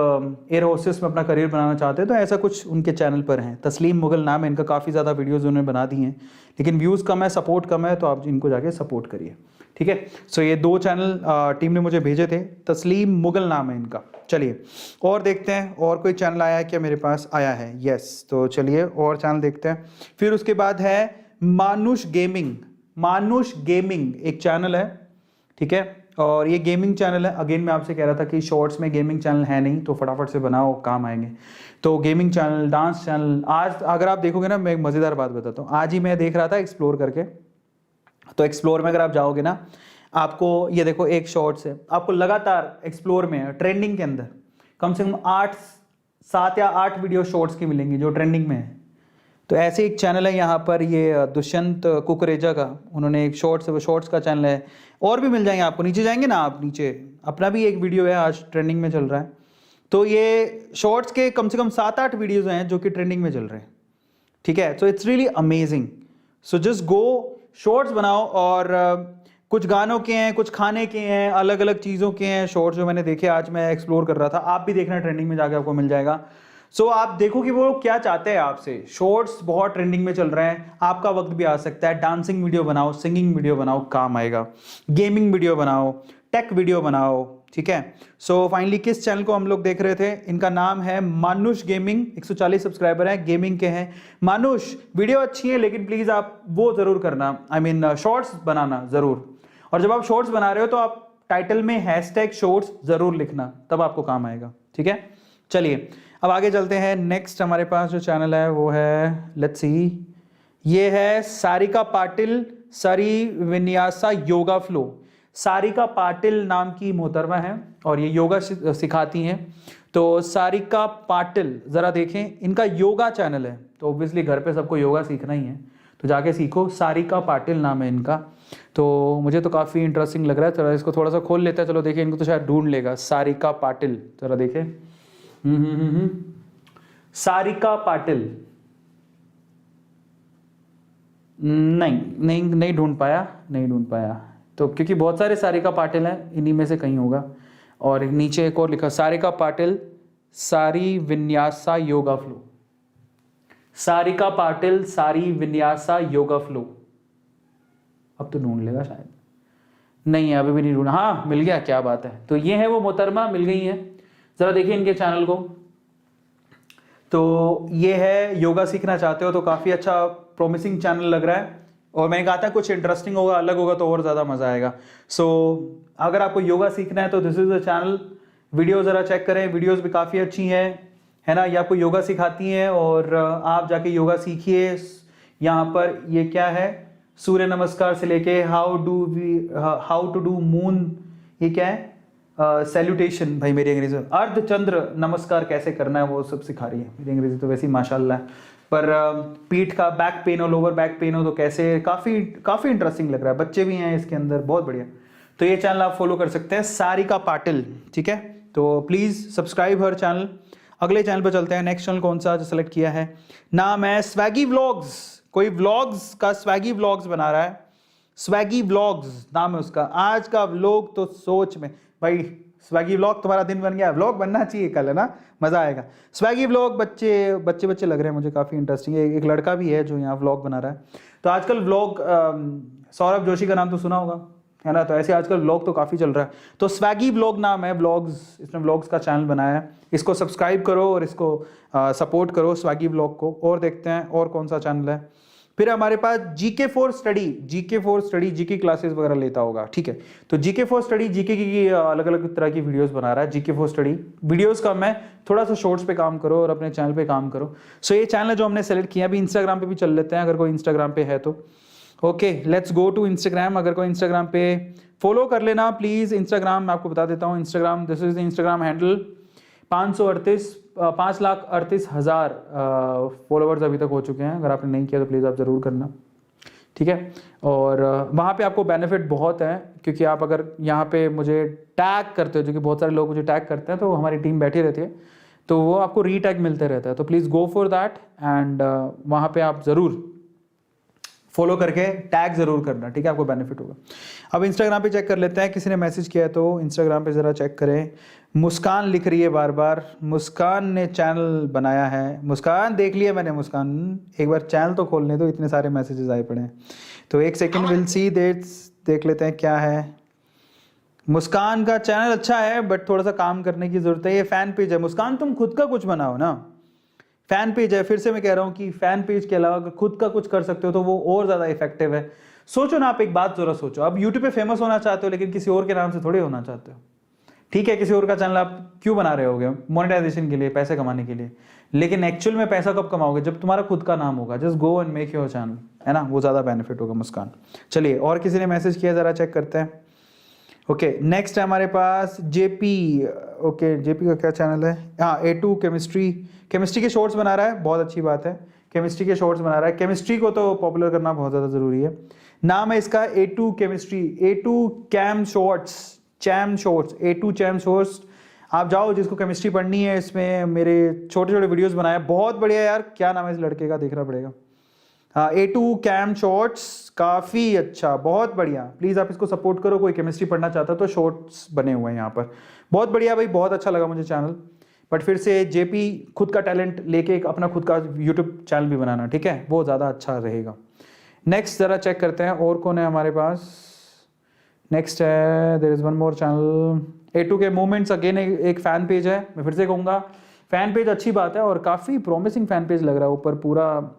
A: एयर होस्टेस में अपना करियर बनाना चाहते हैं तो ऐसा कुछ उनके चैनल पर हैं। तस्लीम मुगल नाम है इनका, काफ़ी ज़्यादा वीडियोज़ उन्होंने बना दी हैं, लेकिन व्यूज़ कम है, सपोर्ट कम है, तो आप इनको जाके सपोर्ट करिए, ठीक है। सो ये 2 चैनल टीम ने मुझे भेजे थे, तस्लीम मुगल नाम है इनका। चलिए और देखते हैं, और कोई चैनल आया है क्या मेरे पास? आया है, यस। तो चलिए और चैनल देखते हैं। फिर उसके बाद है मानुष गेमिंग। मानुष गेमिंग एक चैनल है, ठीक है, और ये गेमिंग चैनल है। अगेन मैं आपसे कह रहा था कि शॉर्ट्स में गेमिंग चैनल है नहीं, तो फटाफट से बनाओ, काम आएंगे। तो गेमिंग चैनल, डांस चैनल। आज अगर आप देखोगे ना, मैं एक मज़ेदार बात बताता हूँ। आज ही मैं देख रहा था एक्सप्लोर करके, तो एक्सप्लोर में अगर आप जाओगे ना, आपको ये देखो एक शॉर्ट्स है, आपको लगातार एक्सप्लोर में ट्रेंडिंग के अंदर कम से कम 7 या 8 वीडियो शॉर्ट्स की मिलेंगी जो ट्रेंडिंग में है। तो ऐसे एक चैनल है यहाँ पर, ये दुष्यंत कुकरेजा का, उन्होंने एक शॉर्ट्स है, वो शॉर्ट्स का चैनल है। और भी मिल जाएंगे आपको, नीचे जाएंगे ना आप, नीचे अपना भी एक वीडियो है आज ट्रेंडिंग में चल रहा है। तो ये शॉर्ट्स के कम से कम 7-8 वीडियोज़ हैं जो कि ट्रेंडिंग में चल रहे हैं, ठीक है। So it's really amazing. So just go, shorts बनाओ, और कुछ गानों के हैं, कुछ खाने के हैं, अलग अलग चीज़ों के हैं शॉर्ट्स जो मैंने देखे। आज मैं एक्सप्लोर कर रहा था, आप भी देखना, ट्रेंडिंग में जाके आपको मिल जाएगा। सो आप देखो कि वो क्या चाहते हैं आपसे। शॉर्ट्स बहुत ट्रेंडिंग में चल रहे हैं, आपका वक्त भी आ सकता है। डांसिंग वीडियो बनाओ, सिंगिंग वीडियो बनाओ, काम आएगा। गेमिंग वीडियो बनाओ, टेक वीडियो बनाओ, ठीक है। सो फाइनली किस चैनल को हम लोग देख रहे थे? इनका नाम है मानुष गेमिंग। 140 सब्सक्राइबर हैं, गेमिंग के हैं। मानुष, वीडियो अच्छी है लेकिन प्लीज़ आप वो ज़रूर करना, आई मीन शॉर्ट्स बनाना ज़रूर। और जब आप शॉर्ट्स बना रहे हो तो आप टाइटल में हैशटैग शॉर्ट्स ज़रूर लिखना, तब आपको काम आएगा, ठीक है। चलिए अब आगे चलते हैं। नेक्स्ट हमारे पास जो चैनल है वो है, लेट्स सी, ये है सारिका पाटिल सरी विन्यासा योगा फ्लो। सारिका पाटिल नाम की मोहतरमा है और ये योगा सिखाती हैं। तो सारिका पाटिल, ज़रा देखें, इनका योगा चैनल है, तो ऑब्वियसली घर पे सबको योगा सीखना ही है, तो जाके सीखो। सारिका पाटिल नाम है इनका। तो मुझे तो काफ़ी इंटरेस्टिंग लग रहा है, चलो इसको थोड़ा सा खोल लेते हैं। चलो देखिए, इनको तो शायद ढूंढ लेगा। सारिका पाटिल, ज़रा देखें। सारिका पाटिल, नहीं ढूंढ पाया। तो क्योंकि बहुत सारे सारिका पाटिल हैं, इन्हीं में से कहीं होगा। और नीचे एक और लिखा, सारिका पाटिल सारी विन्यासा योगा फ्लो। सारिका पाटिल सारी विन्यासा योगा फ्लो। अब तो ढूंढ लेगा शायद। नहीं, अभी भी नहीं ढूंढा। हाँ, मिल गया, क्या बात है। तो ये है वो मोहतरमा, मिल गई है। ज़रा देखिए इनके चैनल को। तो ये है, योगा सीखना चाहते हो तो काफ़ी अच्छा प्रॉमिसिंग चैनल लग रहा है। और मैंने कहा था कुछ इंटरेस्टिंग होगा, अलग होगा तो और ज़्यादा मज़ा आएगा। सो अगर आपको योगा सीखना है तो this is the channel. Video ज़रा चेक करें, वीडियोज़ भी काफ़ी अच्छी हैं, है ना। ये आपको योगा सिखाती हैं और आप जाके योगा सीखिए। यहाँ पर ये क्या है, सूर्य नमस्कार से लेके हाउ टू डू मून, ये क्या है, सैल्यूटेशन। भाई मेरी अंग्रेजी, अर्धचंद्र नमस्कार कैसे करना है वो सब सिखा रही है। मेरी अंग्रेजी तो वैसे ही माशाल्लाह है, पर पीठ का बैक पेन हो, लोअर बैक पेन हो तो कैसे, काफ़ी इंटरेस्टिंग लग रहा है। बच्चे भी हैं इसके अंदर, बहुत बढ़िया। तो ये चैनल आप फॉलो कर सकते हैं, सारिका पाटिल, ठीक है। तो प्लीज़ सब्सक्राइब हर चैनल। अगले चैनल पर चलते हैं। नेक्स्ट चैनल कौन सा जो सेलेक्ट किया है, नाम है स्वैगी व्लॉग्स। कोई व्लॉग्स का स्वैगी व्लॉग्स बना रहा है, स्वैगी व्लॉग्स नाम है उसका। आज का व्लॉग तो सोच में भाई, स्वैगी व्लॉग तुम्हारा दिन बन गया, व्लॉग बनना चाहिए कल, है ना, मजा आएगा। स्वैगी व्लॉग, बच्चे लग रहे हैं मुझे, काफी इंटरेस्टिंग है। एक लड़का भी है जो यहाँ व्लॉग बना रहा है। तो आजकल व्लॉग, सौरभ जोशी का नाम तो सुना होगा, है ना। तो ऐसे आजकल व्लॉग तो काफी चल रहा है। तो स्वैगी व्लॉग नाम है, व्लॉग्स, इसने व्लॉग्स का चैनल बनाया है। इसको सब्सक्राइब करो और इसको सपोर्ट करो, स्वैगी व्लॉग को। और देखते हैं और कौन सा चैनल है। फिर हमारे पास GK for study, GK classes वगैरह लेता होगा, ठीक है। तो जीके फॉर स्टडी, जीके की अलग अलग तरह की वीडियोस बना रहा है। जीके फॉर स्टडी वीडियोस कम है, थोड़ा सा शॉर्ट्स पे काम करो और अपने चैनल पे काम करो। सो ये चैनल है जो हमने सेलेक्ट किया। अभी इंस्टाग्राम पे भी चल लेते हैं, अगर कोई इंस्टाग्राम पे है तो। Okay, let's go to Instagram. अगर कोई इंस्टाग्राम पे फॉलो कर लेना प्लीज। इंस्टाग्राम मैं आपको बता देता हूँ, Instagram, this is the Instagram handle. 5,38,000 followers अभी तक हो चुके हैं। अगर आपने नहीं किया तो प्लीज़ आप ज़रूर करना, ठीक है। और वहाँ पे आपको बेनिफिट बहुत है, क्योंकि आप अगर यहाँ पे मुझे टैग करते हो, जो कि बहुत सारे लोग मुझे टैग करते हैं, तो हमारी टीम बैठी रहती है, तो वो आपको रीटैग मिलते रहता है। तो please go for that and वहाँ पे आप ज़रूर फॉलो करके टैग जरूर करना, ठीक है, आपको बेनिफिट होगा। अब इंस्टाग्राम पे चेक कर लेते हैं, किसी ने मैसेज किया है तो इंस्टाग्राम पे ज़रा चेक करें। मुस्कान लिख रही है बार बार, मुस्कान ने चैनल बनाया है। मुस्कान देख लिया मैंने, मुस्कान एक बार चैनल तो खोलने दो, इतने सारे मैसेजेस आए पड़े हैं। तो एक सेकेंड, विल सी देख लेते हैं क्या है। मुस्कान का चैनल अच्छा है बट थोड़ा सा काम करने की ज़रूरत है। ये फ़ैन पेज है। मुस्कान तुम खुद का कुछ बनाओ ना, फैन पेज है। फिर से मैं कह रहा हूँ कि फैन पेज के अलावा अगर खुद का कुछ कर सकते हो तो वो और ज़्यादा इफेक्टिव है। सोचो ना, आप एक बात जरा सोचो, अब यूट्यूब पे फेमस होना चाहते हो लेकिन किसी और के नाम से थोड़ी होना चाहते हो, ठीक है। किसी और का चैनल आप क्यों बना रहे होगे? मोनेटाइजेशन के लिए, पैसे कमाने के लिए। लेकिन एक्चुअल में पैसा कब कमाओगे? जब तुम्हारा खुद का नाम होगा। Just go and make your channel, है ना, वो ज़्यादा बेनिफिट होगा। मुस्कान, चलिए और किसी ने मैसेज किया, ज़रा चेक करते हैं। ओके, नेक्स्ट है हमारे पास जेपी। ओके, जेपी का क्या चैनल है? हाँ, A2 केमिस्ट्री के शॉर्ट्स बना रहा है, बहुत अच्छी बात है। केमिस्ट्री के शॉर्ट्स बना रहा है। केमिस्ट्री को तो पॉपुलर करना बहुत ज़्यादा ज़रूरी है। नाम है इसका A2 chemistry, A2 chem shorts, A2 chem shorts. आप जाओ, जिसको केमिस्ट्री पढ़नी है, इसमें मेरे छोटे छोटे वीडियोज़ बनाए, बहुत बढ़िया यार। क्या नाम है इस लड़के का, देखना पड़ेगा। हाँ, A2 कैम शॉर्ट्स, काफ़ी अच्छा, बहुत बढ़िया। प्लीज़ आप इसको सपोर्ट करो। कोई केमिस्ट्री पढ़ना चाहता है तो शॉर्ट्स बने हुए हैं यहाँ पर, बहुत बढ़िया भाई, बहुत अच्छा लगा मुझे चैनल। बट फिर से जेपी खुद का टैलेंट लेके एक अपना खुद का यूट्यूब चैनल भी बनाना, ठीक है, वो ज़्यादा अच्छा रहेगा। नेक्स्ट ज़रा चेक करते हैं और कौन है हमारे पास। नेक्स्ट है, there is one more channel, A2 के मूवमेंट्स। अगेन एक फ़ैन पेज है। मैं फिर से कहूँगा, फ़ैन पेज अच्छी बात है और काफ़ी प्रॉमिसिंग फ़ैन पेज लग रहा है। ऊपर पूरा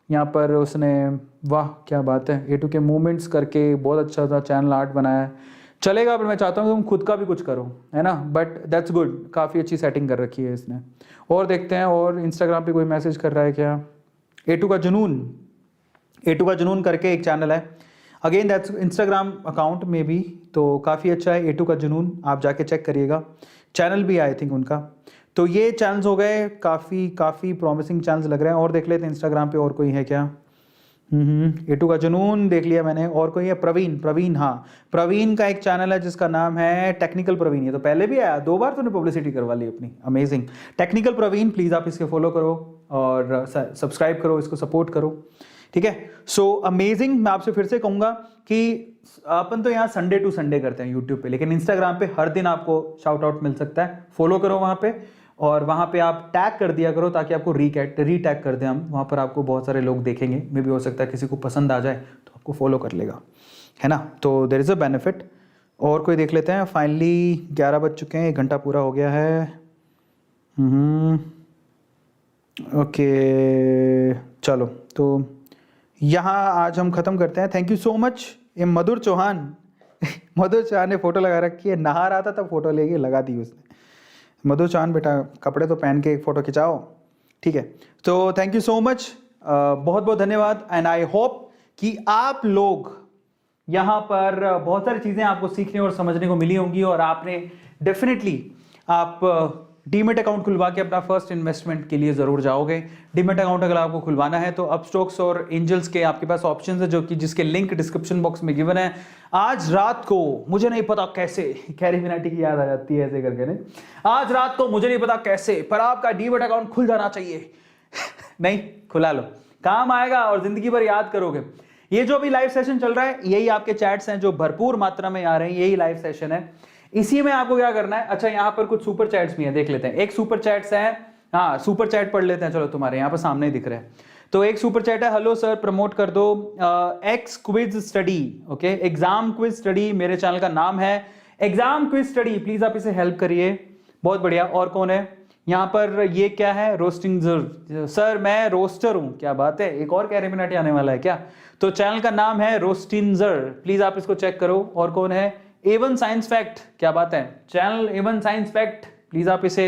A: यहाँ पर उसने, वाह क्या बात है, A2 के मूवमेंट्स करके बहुत अच्छा सा चैनल आर्ट बनाया है। चलेगा, पर मैं चाहता हूँ तुम खुद का भी कुछ करो, है ना, बट दैट्स गुड। काफ़ी अच्छी सेटिंग कर रखी है इसने। और देखते हैं, और इंस्टाग्राम पे कोई मैसेज कर रहा है क्या? A2 का जुनून करके एक चैनल है। अगेन दैट्स इंस्टाग्राम अकाउंट में भी, तो काफ़ी अच्छा है। A2 का जुनून, आप जाके चेक करिएगा। चैनल भी आई थिंक उनका। तो ये चैनल्स हो गए, काफ़ी प्रॉमिसिंग चैनल्स लग रहे हैं। और देख लेते हैं इंस्टाग्राम पे और कोई है क्या। A2 का जुनून देख लिया मैंने। और कोई है? प्रवीण, हाँ, प्रवीण का एक चैनल है जिसका नाम है टेक्निकल प्रवीण। ये तो पहले भी आया, 2 बार तूने पब्लिसिटी करवा ली अपनी, अमेजिंग। टेक्निकल प्रवीण, प्लीज़ आप इसके फॉलो करो और सब्सक्राइब करो, इसको सपोर्ट करो, ठीक है। So amazing. मैं आपसे फिर से कहूँगा कि अपन तो यहाँ संडे टू संडे करते हैं यूट्यूब पे, लेकिन इंस्टाग्राम पे हर दिन आपको शाउट आउट मिल सकता है। फॉलो करो वहाँ पे, और वहाँ पे आप टैग कर दिया करो ताकि आपको रीटैग कर दें हम। वहाँ पर आपको बहुत सारे लोग देखेंगे, मे भी हो सकता है किसी को पसंद आ जाए तो आपको फॉलो कर लेगा, है ना। तो देयर इज़ अ बेनिफिट। और कोई देख लेते हैं। फाइनली 11 बज चुके हैं, 1 घंटा पूरा हो गया है। ओके, चलो तो यहाँ आज हम ख़त्म करते हैं। Thank you so much. ये मधुर चौहान ने फ़ोटो लगा रखी है, नहा रहा था तब फोटो लेके लगा दी उसने। मधुर चौहान बेटा, कपड़े तो पहन के एक फ़ोटो खिंचाओ, ठीक है। तो थैंक यू सो मच, बहुत बहुत धन्यवाद। एंड आई होप कि आप लोग यहाँ पर बहुत सारी चीज़ें आपको सीखने और समझने को मिली होंगी, और आपने डेफिनेटली आप डीमेट अकाउंट खुलवा के अपना फर्स्ट इन्वेस्टमेंट के लिए जरूर जाओगे। डीमेट अकाउंट अगर आपको खुलवाना है तो अपस्टॉक्स और एंजल्स के आपके पास ऑप्शंस है, जो कि जिसके लिंक डिस्क्रिप्शन बॉक्स में गिवन है। आज रात को मुझे नहीं पता कैसे, कैरिमिनाटी की याद आ जाती है ऐसे करके, नहीं आज रात को मुझे नहीं पता कैसे, पर आपका डीमेट अकाउंट खुल जाना चाहिए। नहीं, खुला लो, काम आएगा और जिंदगी भर याद करोगे। ये जो भी लाइव सेशन चल रहा है, यही आपके चैट्स हैं जो भरपूर मात्रा में आ रहे हैं, यही लाइव सेशन है। इसी में आपको क्या करना है, अच्छा यहाँ पर कुछ सुपर चैट्स भी हैं, देख लेते हैं। एक सुपर चैट्स है, हाँ सुपर चैट पढ़ लेते हैं, चलो तुम्हारे यहाँ पर सामने ही दिख रहा है। तो एक सुपर चैट है, हेलो सर प्रमोट कर दो x quiz study, okay exam quiz study मेरे चैनल का नाम है, एग्जाम क्विज स्टडी, प्लीज आप इसे हेल्प करिए। बहुत बढ़िया। और कौन है यहाँ पर, ये क्या है, रोस्टिंग सर मैं रोस्टर हूँ, क्या बात है, एक और कैरिमिनाटी आने वाला है क्या। तो चैनल का नाम है रोस्टिंजर, प्लीज आप इसको चेक करो। और कौन है, एवन साइंस फैक्ट, क्या बात है, channel A one science fact, please आप इसे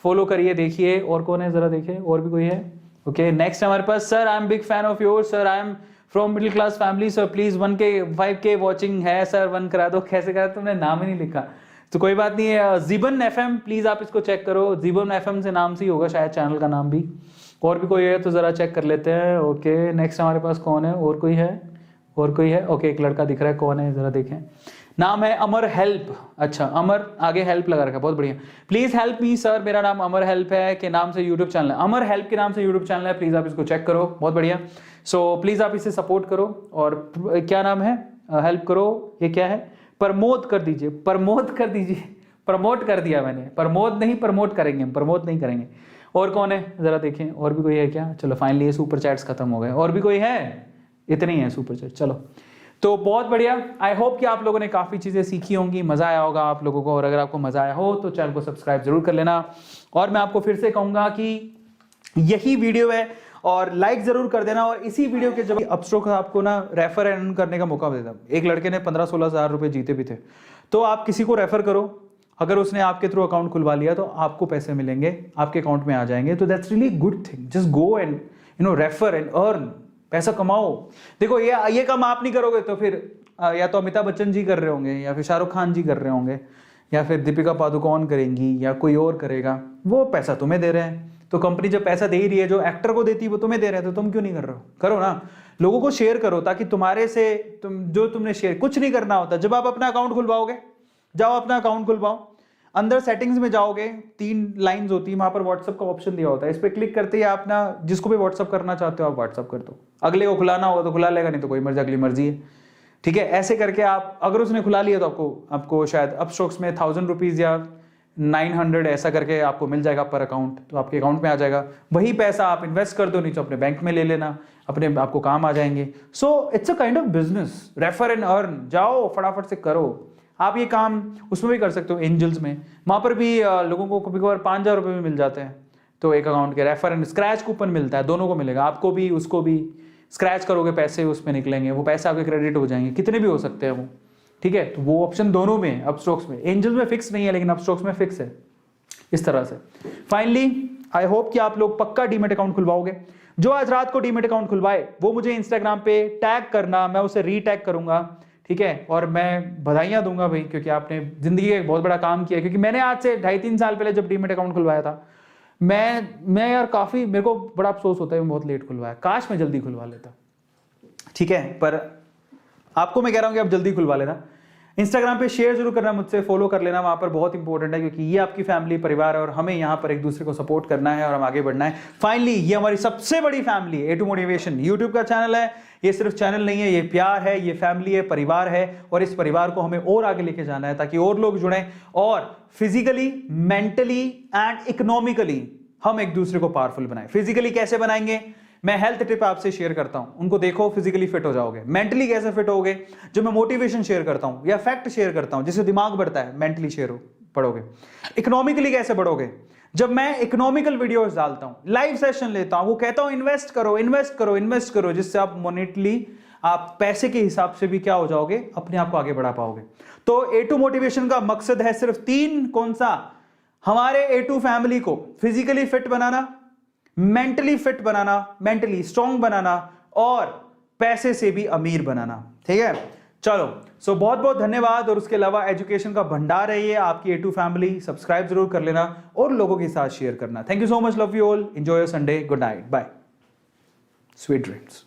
A: फॉलो करिए, देखिए। और कौन है जरा देखिए, और भी कोई है। ओके नेक्स्ट हमारे पास, sir I am big fan of your, sir I am from middle class family, sir please 1K 5K watching है सर, 1 करा दो। कैसे करा, तुमने नाम ही नहीं लिखा, तो कोई बात नहीं है। जीवन FM, प्लीज आप इसको चेक करो, जीवन FM से नाम से ही होगा शायद चैनल का नाम भी। और भी कोई है तो जरा चेक कर लेते हैं। ओके नेक्स्ट हमारे पास कौन है, और कोई है, और कोई है। ओके एक लड़का दिख रहा है, कौन है जरा देखें, नाम है अमर हेल्प, अच्छा अमर आगे हेल्प लगा रखा, बहुत बढ़िया। प्लीज हेल्प मी सर, मेरा नाम अमर हेल्प है के नाम से यूट्यूब चैनल है, अमर हेल्प के नाम से यूट्यूब चैनल है, प्लीज आप इसको चेक करो, बहुत बढ़िया। सो प्लीज आप इसे सपोर्ट करो। और क्या नाम है, हेल्प करो, ये क्या है, प्रमोद कर दीजिए, प्रमोद कर दीजिए, प्रमोट कर दिया मैंने, प्रमोद नहीं प्रमोट करेंगे हम, प्रमोद नहीं करेंगे। और कौन है जरा देखें, और भी कोई है क्या। चलो फाइनली ये सुपर चैट्स खत्म हो गए, और भी कोई है, इतने ही है सुपर चैट। चलो तो बहुत बढ़िया, आई होप कि आप लोगों ने काफ़ी चीज़ें सीखी होंगी, मज़ा आया होगा आप लोगों को। और अगर आपको मज़ा आया हो तो चैनल को सब्सक्राइब जरूर कर लेना। और मैं आपको फिर से कहूँगा कि यही वीडियो है और लाइक जरूर कर देना। और इसी वीडियो के जब अपस्टॉक्स आपको ना रेफर एंड करने का मौका देता, एक लड़के ने 15-16 हज़ार रुपये जीते भी थे, तो आप किसी को रेफर करो, अगर उसने आपके थ्रू अकाउंट खुलवा लिया तो आपको पैसे मिलेंगे, आपके अकाउंट में आ जाएंगे। तो that's really good thing, just go and refer and earn, पैसा कमाओ। देखो ये काम आप नहीं करोगे तो फिर या तो अमिताभ बच्चन जी कर रहे होंगे, या फिर शाहरुख खान जी कर रहे होंगे, या फिर दीपिका पादुकोण करेंगी, या कोई और करेगा, वो पैसा तुम्हें दे रहे हैं। तो कंपनी जब पैसा दे ही रही है, जो एक्टर को देती है वो तुम्हें दे रहे हैं, तो तुम क्यों नहीं कर रहे हो, करो ना। लोगों को शेयर करो ताकि तुम्हारे से तुमने शेयर, कुछ नहीं करना होता। जब आप अपना अकाउंट खुलवाओगे, जाओ अपना अकाउंट खुलवाओ, अंदर सेटिंग्स में जाओगे, 3 लाइंस होती है, वहां पर व्हाट्सएप का ऑप्शन दिया होता है, इस पर क्लिक करते ही आप ना जिसको भी व्हाट्सएप करना चाहते हो आप व्हाट्सएप कर दो। अगले को खुलाना होगा तो खुला लेगा, नहीं तो कोई मर्जी, अगली मर्जी है, ठीक है। ऐसे करके आप, अगर उसने खुला लिया तो आपको शायद अपस्टॉक्स में 1000 रुपीज या 900 ऐसा करके आपको मिल जाएगा पर अकाउंट, तो आपके अकाउंट में आ जाएगा। वही पैसा आप इन्वेस्ट कर दो, नहीं तो अपने बैंक में ले लेना, अपने आपको काम आ जाएंगे। So it's a kind of business, refer and earn, जाओ फटाफट से करो। आप ये काम उसमें भी कर सकते हो, एंजल्स में, वहाँ पर भी लोगों को कभी कभार 5000 रुपये भी मिल जाते हैं। तो एक अकाउंट के रेफर एंड स्क्रैच कूपन मिलता है, दोनों को मिलेगा, आपको भी उसको भी। स्क्रैच करोगे पैसे उसमें निकलेंगे, वो पैसे आपके क्रेडिट हो जाएंगे, कितने भी हो सकते हैं वो, ठीक है। तो वो ऑप्शन दोनों में, अपस्टॉक्स में, एंजल्स में फिक्स नहीं है लेकिन अपस्टॉक्स में फिक्स है, इस तरह से। फाइनली आई होप कि आप लोग पक्का डीमेट अकाउंट खुलवाओगे। जो आज रात को डीमेट अकाउंट खुलवाए वो मुझे इंस्टाग्राम पे टैग करना, मैं उसे रीटैग करूंगा, ठीक है। और मैं बधाइयां दूंगा भाई, क्योंकि आपने जिंदगी का एक बहुत बड़ा काम किया। क्योंकि मैंने आज से 2.5-3 साल पहले जब डीमेट अकाउंट खुलवाया था, मैं यार काफी, मेरे को बड़ा अफसोस होता है मैं बहुत लेट खुलवाया, काश मैं जल्दी खुलवा लेता, ठीक है। पर आपको मैं कह रहा हूं कि आप जल्दी खुलवा लेना। इंस्टाग्राम पे शेयर जरूर करना, मुझसे फॉलो कर लेना, वहां पर बहुत इंपॉर्टेंट है, क्योंकि ये आपकी फैमिली परिवार है और हमें यहाँ पर एक दूसरे को सपोर्ट करना है और हम आगे बढ़ना है। फाइनली ये हमारी सबसे बड़ी फैमिली A2 मोटिवेशन यूट्यूब का चैनल है। ये सिर्फ चैनल नहीं है, ये प्यार है, ये फैमिली है, परिवार है, और इस परिवार को हमें और आगे लेके जाना है ताकि और लोग जुड़ें और फिजिकली, मेंटली एंड इकोनॉमिकली हम एक दूसरे को पावरफुल बनाएं। फिजिकली कैसे बनाएंगे, मैं हेल्थ टिप आपसे शेयर करता हूं, उनको देखो, फिजिकली फिट हो जाओगे। मेंटली कैसे फिट होगे, जो मैं मोटिवेशन शेयर करता हूं या फैक्ट शेयर करता हूं जिससे दिमाग बढ़ता है, मेंटली शेयर हो पढ़ोगे। इकोनॉमिकली कैसे बढ़ोगे, जब मैं इकोनॉमिकल वीडियोस डालता हूं, लाइव सेशन लेता हूं, वो कहता हूं इन्वेस्ट करो, इन्वेस्ट करो, इन्वेस्ट करो, जिससे आप मोनेटली, आप पैसे के हिसाब से भी क्या हो जाओगे, अपने आप को आगे बढ़ा पाओगे। तो A2 मोटिवेशन का मकसद है सिर्फ 3, कौन सा, हमारे A2 फैमिली को फिजिकली फिट बनाना, मेंटली फिट बनाना, मेंटली स्ट्रांग बनाना और पैसे से भी अमीर बनाना, ठीक है। चलो, सो बहुत बहुत धन्यवाद। और उसके अलावा एजुकेशन का भंडार है ये आपकी A2 फैमिली, सब्सक्राइब जरूर कर लेना और लोगों के साथ शेयर करना। Thank you so much, love you all, enjoy your Sunday, good night, bye, sweet dreams.